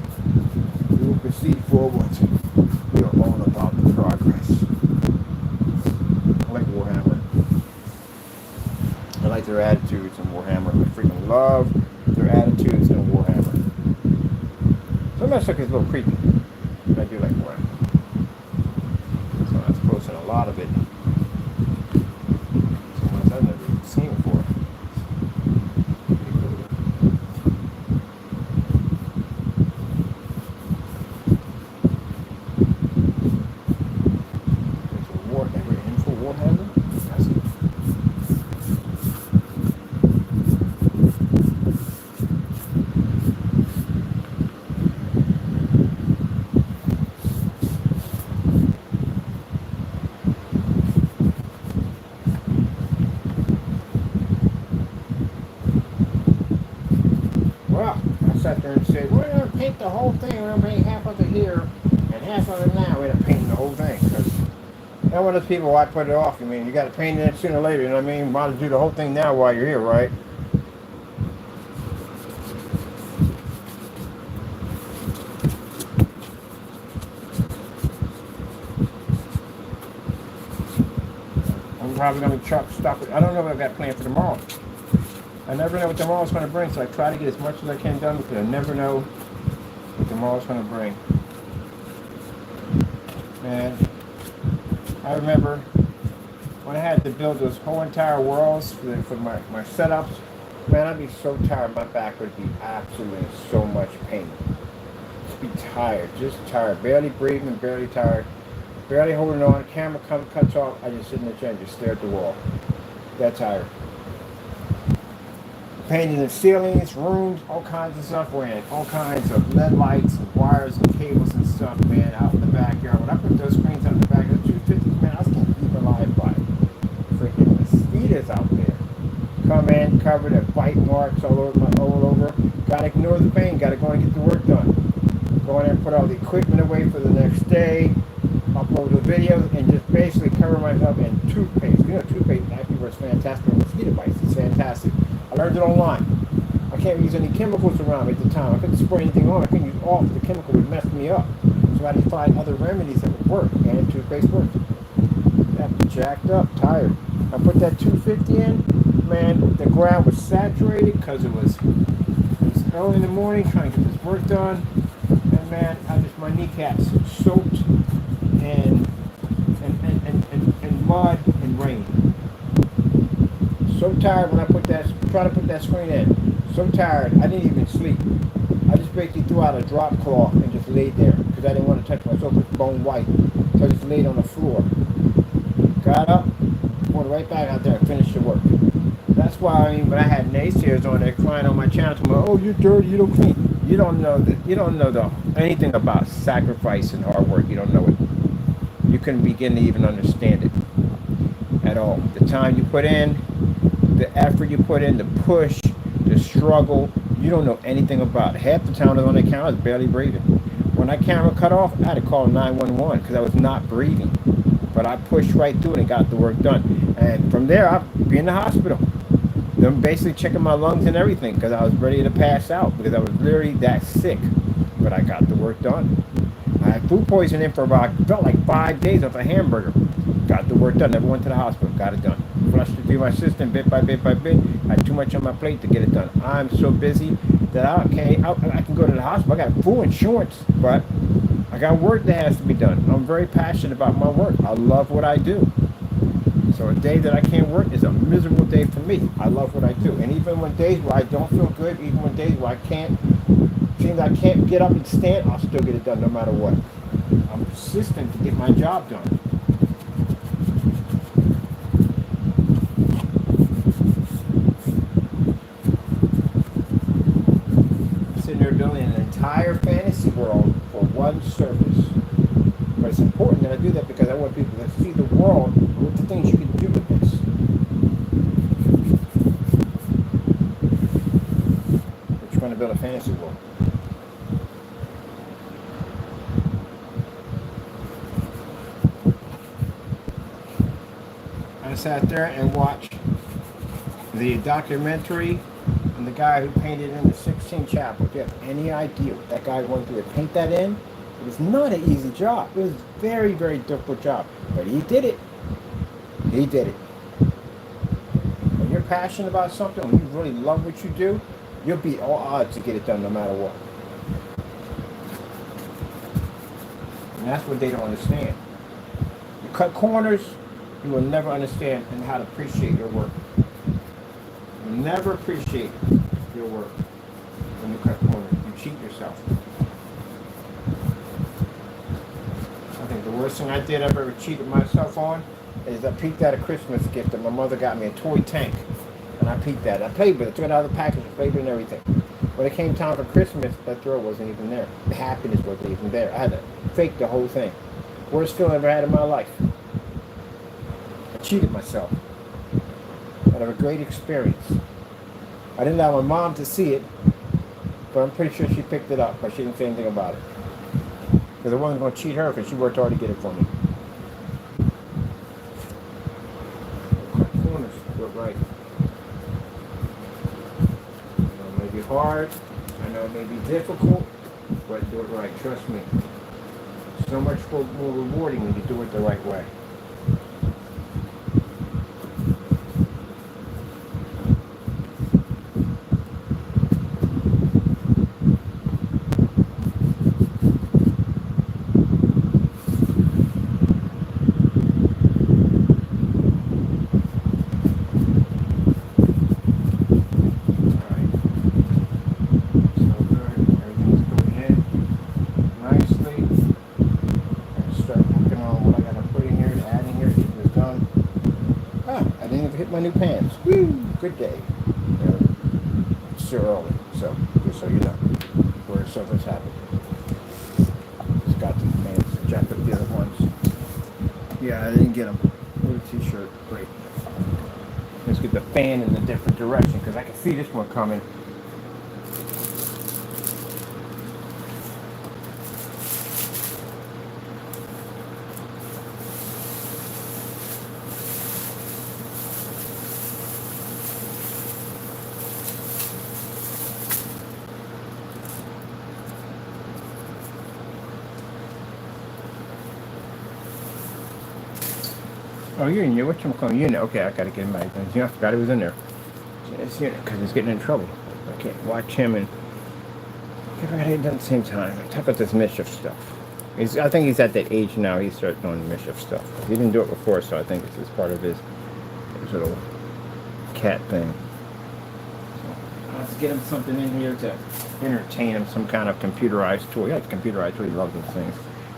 We will proceed forward. We are all about the progress. I like Warhammer. I like their attitudes in Warhammer. I freaking love their attitudes in Warhammer. Sometimes it's a little creepy, but I do like Warhammer. So that's posting a lot of it. Sometimes I've never even seen before. Sat there and said, we're going to paint the whole thing. We're going to paint half of it here and half of it now. We're going to paint the whole thing. Because I'm one of those people, why put it off? I mean, you got to paint it sooner or later, you know what I mean? Might as well do the whole thing now while you're here, right? I'm probably going to stop it. I don't know what I've got planned for tomorrow. I never know what tomorrow's going to bring, so I try to get as much as I can done because I never know what tomorrow's going to bring. And I remember when I had to build those whole entire worlds for my setups, man, I'd be so tired. My back would be absolutely in so much pain. Just be tired, just tired, barely breathing, barely tired, barely holding on. Camera cuts off. I just sit in the chair and just stare at the wall. That tired. Painting the ceilings, rooms, all kinds of stuff. Ran all kinds of LED lights and wires and cables and stuff, man, out in the backyard. When I put those screens out in the back, those 250s, man, I was getting eaten alive by freaking mosquitoes out there. Come in, covered in bite marks all over. Gotta ignore the pain. Gotta go and get the work done. Go in there and put all the equipment away for the next day. Upload the videos and just basically cover myself in toothpaste. You know, toothpaste actually works fantastic for mosquito bites. It's fantastic. I learned it online. I can't use any chemicals around me at the time. I couldn't spray anything on. I couldn't use all the chemical would mess me up. So I had to find other remedies that would work, and toothpaste works. Got jacked up, tired. I put that 250 in, man, the ground was saturated because it was early in the morning trying to get this work done. And man, my kneecaps soaked in mud and rain. So tired when I try to put that screen in. So tired, I didn't even sleep. I just basically threw out a drop cloth and just laid there because I didn't want to touch myself. It was bone white. So I just laid on the floor. Got up, went right back out there and finished the work. That's why, I mean, when I had naysayers on there crying on my channel, to me, oh, you're dirty, you don't clean. You don't know anything about sacrifice and hard work. You don't know it. You couldn't begin to even understand it at all. The time you put in, the effort you put in, the push, the struggle, you don't know anything about it. Half the time I was on the camera, I was barely breathing. When that camera cut off, I had to call 911 because I was not breathing. But I pushed right through it and got the work done. And from there, I'd be in the hospital. Them basically checking my lungs and everything because I was ready to pass out because I was literally that sick. But I got the work done. I had food poisoning for about, felt like 5 days off a hamburger. Got the work done. Never went to the hospital. Got it done. Flushed it through my system bit by bit by bit. I had too much on my plate to get it done. I'm so busy that I can go to the hospital. I got full insurance, but I got work that has to be done. I'm very passionate about my work. I love what I do. So a day that I can't work is a miserable day for me. I love what I do. And even when days where I don't feel good, even when days where I can't get up and stand, I'll still get it done no matter what. I'm persistent to get my job done. Sitting there building an entire fantasy world for one service. But it's important that I do that because I want people to see the world with the things you can do with this. But you're going to build a fantasy world. I sat there and watched the documentary on the guy who painted in the Sistine Chapel. Do you have any idea what that guy went through to paint that in? It was not an easy job. It was a very, very difficult job. But he did it. He did it. When you're passionate about something, when you really love what you do, you'll beat all odds to get it done no matter what. And that's what they don't understand. You cut corners, you will never understand and how to appreciate your work. You'll never appreciate your work when you cut corners. You cheat yourself. I think the worst thing I did I've ever cheated myself on is I peeked at a Christmas gift that my mother got me, a toy tank. And I peeked at it. I played with it, took it out of the package, played with it and everything. When it came time for Christmas, that thrill wasn't even there. The happiness wasn't even there. I had to fake the whole thing. Worst feeling I ever had in my life. I cheated myself. Out of a great experience. I didn't allow my mom to see it, but I'm pretty sure she picked it up, but she didn't say anything about it. Because I wasn't going to cheat her because she worked hard to get it for me. Cut corners, do it right. I know it may be hard, I know it may be difficult, but do it right, trust me. So much more rewarding when you do it the right way. my new pants. Woo! Good day. You know, it's still early, so just so you know where something's happened. Just got these pants, jacked up the other ones. Yeah, I didn't get them. With a t-shirt. Great. Let's get the fan in a different direction because I can see this one coming. Oh, you're in here. What you calling unit? Okay, I gotta get him back. I forgot he was in there. It's unit because he's getting in trouble. I can't watch him and get right done at the same time. Talk about this mischief stuff. I think he's at that age now. He starts doing mischief stuff. He didn't do it before, so I think it's just part of his little cat thing. So let's get him something in here to entertain him. Some kind of computerized toy. Yeah, it's computerized toy. He loves those things.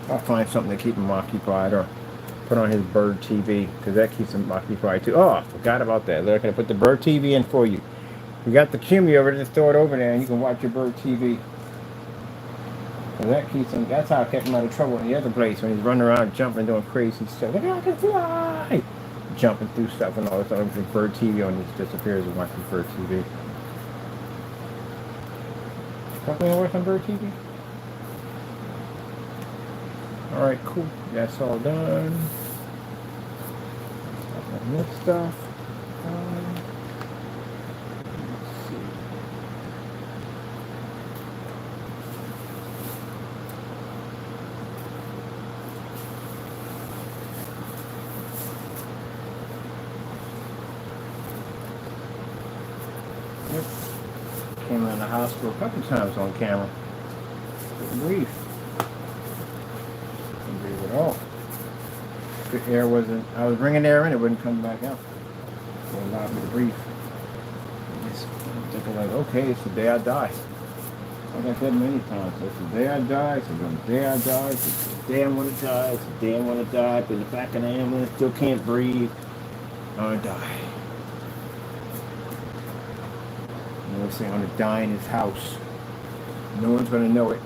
I'll find something to keep him occupied or put on his bird TV because that keeps him occupied too. Oh, I forgot about that. Look, I put the bird TV in for you. You got the Cumi over there, just throw it over there and you can watch your bird TV. So that keeps him, that's how I kept him out of trouble in the other place when he's running around jumping, doing crazy stuff. Like, I can fly! Jumping through stuff and all this other bird TV on just disappears and watches bird TV. Something to watch on bird TV? Alright, cool. That's all done. And this stuff. Let's see. Yep. Came around the hospital a couple times on camera. Couldn't breathe. Couldn't breathe at all. The air wasn't, I was bringing air in, it wouldn't come back out. It allowed me to breathe. Just thinking like, okay, it's the day I die. Like I said many times, it's the day I die, it's the day I die, it's the day I want to die, it's the day I want to die, but in the back of the ambulance, still can't breathe, I'm going to die. You know, saying I'm going to die in his house. No one's going to know it.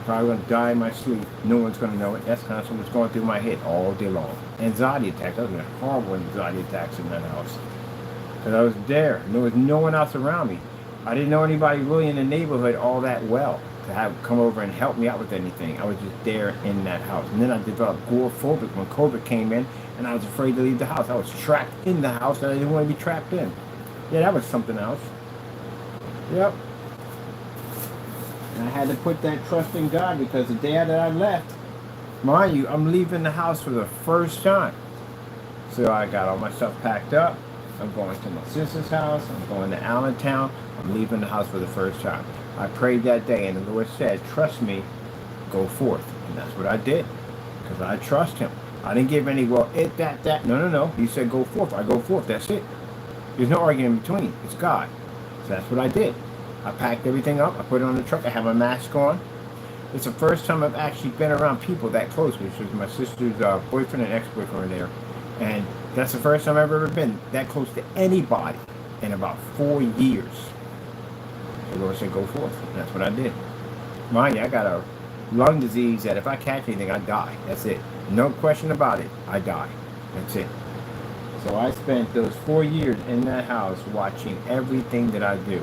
Probably going to die in my sleep. No one's going to know it. That's kind of what's going through my head all day long. Anxiety attacks. I was having horrible anxiety attacks in that house. Because I was there. There was no one else around me. I didn't know anybody really in the neighborhood all that well to have come over and help me out with anything. I was just there in that house. And then I developed agoraphobic when COVID came in and I was afraid to leave the house. I was trapped in the house and I didn't want to be trapped in. Yeah, that was something else. Yep. And I had to put that trust in God because the day that I left, mind you, I'm leaving the house for the first time. So I got all my stuff packed up. I'm going to my sister's house. I'm going to Allentown. I'm leaving the house for the first time. I prayed that day and the Lord said, trust me, go forth. And that's what I did because I trust him. I didn't give any, well, that. No. He said, go forth. I go forth. That's it. There's no argument in between. It's God. So that's what I did. I packed everything up. I put it on the truck. I have my mask on. It's the first time I've actually been around people that close, which was my sister's boyfriend and ex-boyfriend were there. And that's the first time I've ever been that close to anybody in about 4 years. The Lord said, go forth. And that's what I did. Mind you, I got a lung disease that if I catch anything, I die. That's it. No question about it. I die. That's it. So I spent those 4 years in that house watching everything that I do.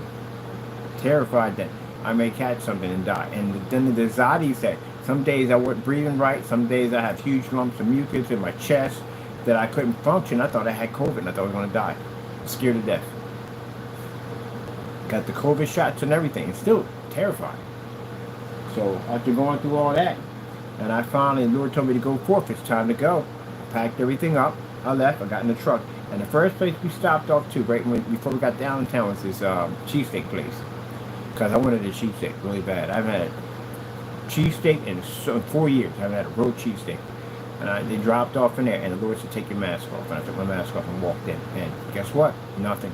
Terrified that I may catch something and die. And then the anxiety set. Some days I wasn't breathing right. Some days I have huge lumps of mucus in my chest that I couldn't function. I thought I had COVID and I thought I was going to die. Scared to death. Got the COVID shots and everything. Still terrified. So after going through all that, and I finally, the Lord told me to go forth. It's time to go. I packed everything up. I left. I got in the truck. And the first place we stopped off to, right before we got downtown, was this cheesesteak place. Because I wanted a cheesesteak really bad. I've had cheesesteak in 4 years. I haven't had a real cheesesteak. And they dropped off in there, and the Lord said, take your mask off. And I took my mask off and walked in. And guess what? Nothing.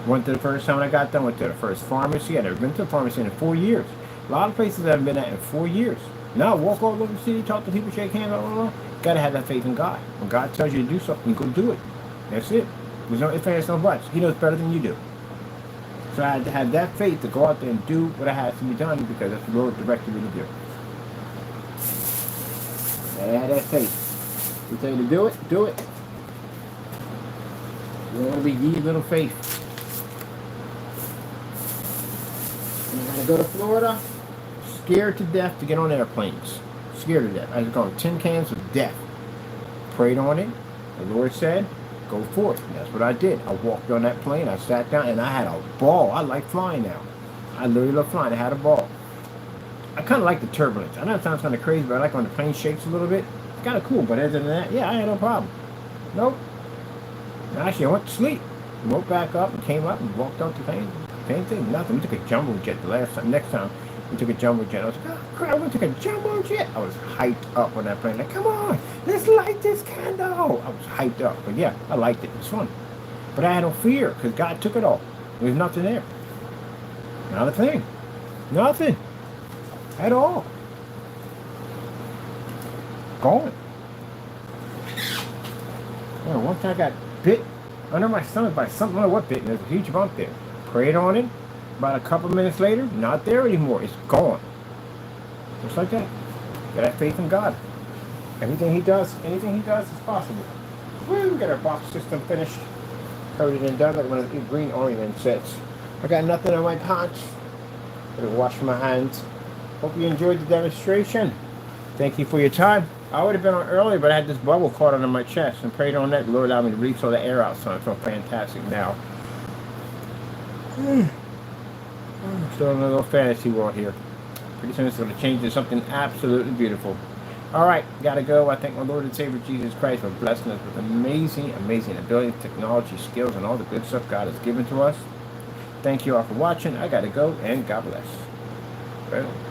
Went to the first time I got done, went to the first pharmacy. I'd never been to a pharmacy in 4 years. A lot of places I haven't been at in 4 years. Now I walk all over the city, talk to people, shake hands, blah, blah, blah. Got to have that faith in God. When God tells you to do something, go do it. That's it. There's no ifs, ands, no buts. He knows better than you do. So I had to have that faith to go out there and do what I had to be done because that's what the Lord directed me to do. I had that faith. He tell you to do it, do it. You don't want to be ye little faith. And I had to go to Florida, scared to death to get on airplanes. Scared to death. I was going tin cans of death. Prayed on it. The Lord said, go forth. And that's what I did. I walked on that plane. I sat down and I had a ball. I like flying now. I literally love flying. I had a ball. I kind of like the turbulence. I know it sounds kind of crazy, but I like when the plane shakes a little bit. It's kind of cool. But other than that, yeah, I had no problem. Nope. Actually, I went to sleep. Woke back up and came up and walked out the plane. Same thing. Nothing. We took a jumbo jet the last time. Next time, we took a jumbo jet. I was like, oh, crap, we took a jumbo jet. I was hyped up on that plane. Like, come on, let's light this candle. I was hyped up. But yeah, I liked it. It was fun. But I had no fear because God took it all. There was nothing there. Not a thing. Nothing. At all. Gone. Well, once I got bit under my stomach by something, I don't know what bit, and there's a huge bump there. Prayed on it. About a couple minutes later, not there anymore. It's gone. Just like that. Got that faith in God. Everything he does, anything he does is possible. Woo, we got our box system finished. Coated and done like one of the green ornament sets. I got nothing on my pots. Gotta wash my hands. Hope you enjoyed the demonstration. Thank you for your time. I would have been on earlier, but I had this bubble caught under my chest and prayed on that. The Lord allowed me to release all the air out, so I feel fantastic now. Still in a little fantasy world here. Pretty soon it's going to change to something absolutely beautiful. Alright, gotta go. I thank my Lord and Savior Jesus Christ for blessing us with amazing, amazing ability, technology, skills, and all the good stuff God has given to us. Thank you all for watching. I gotta go, and God bless. Well.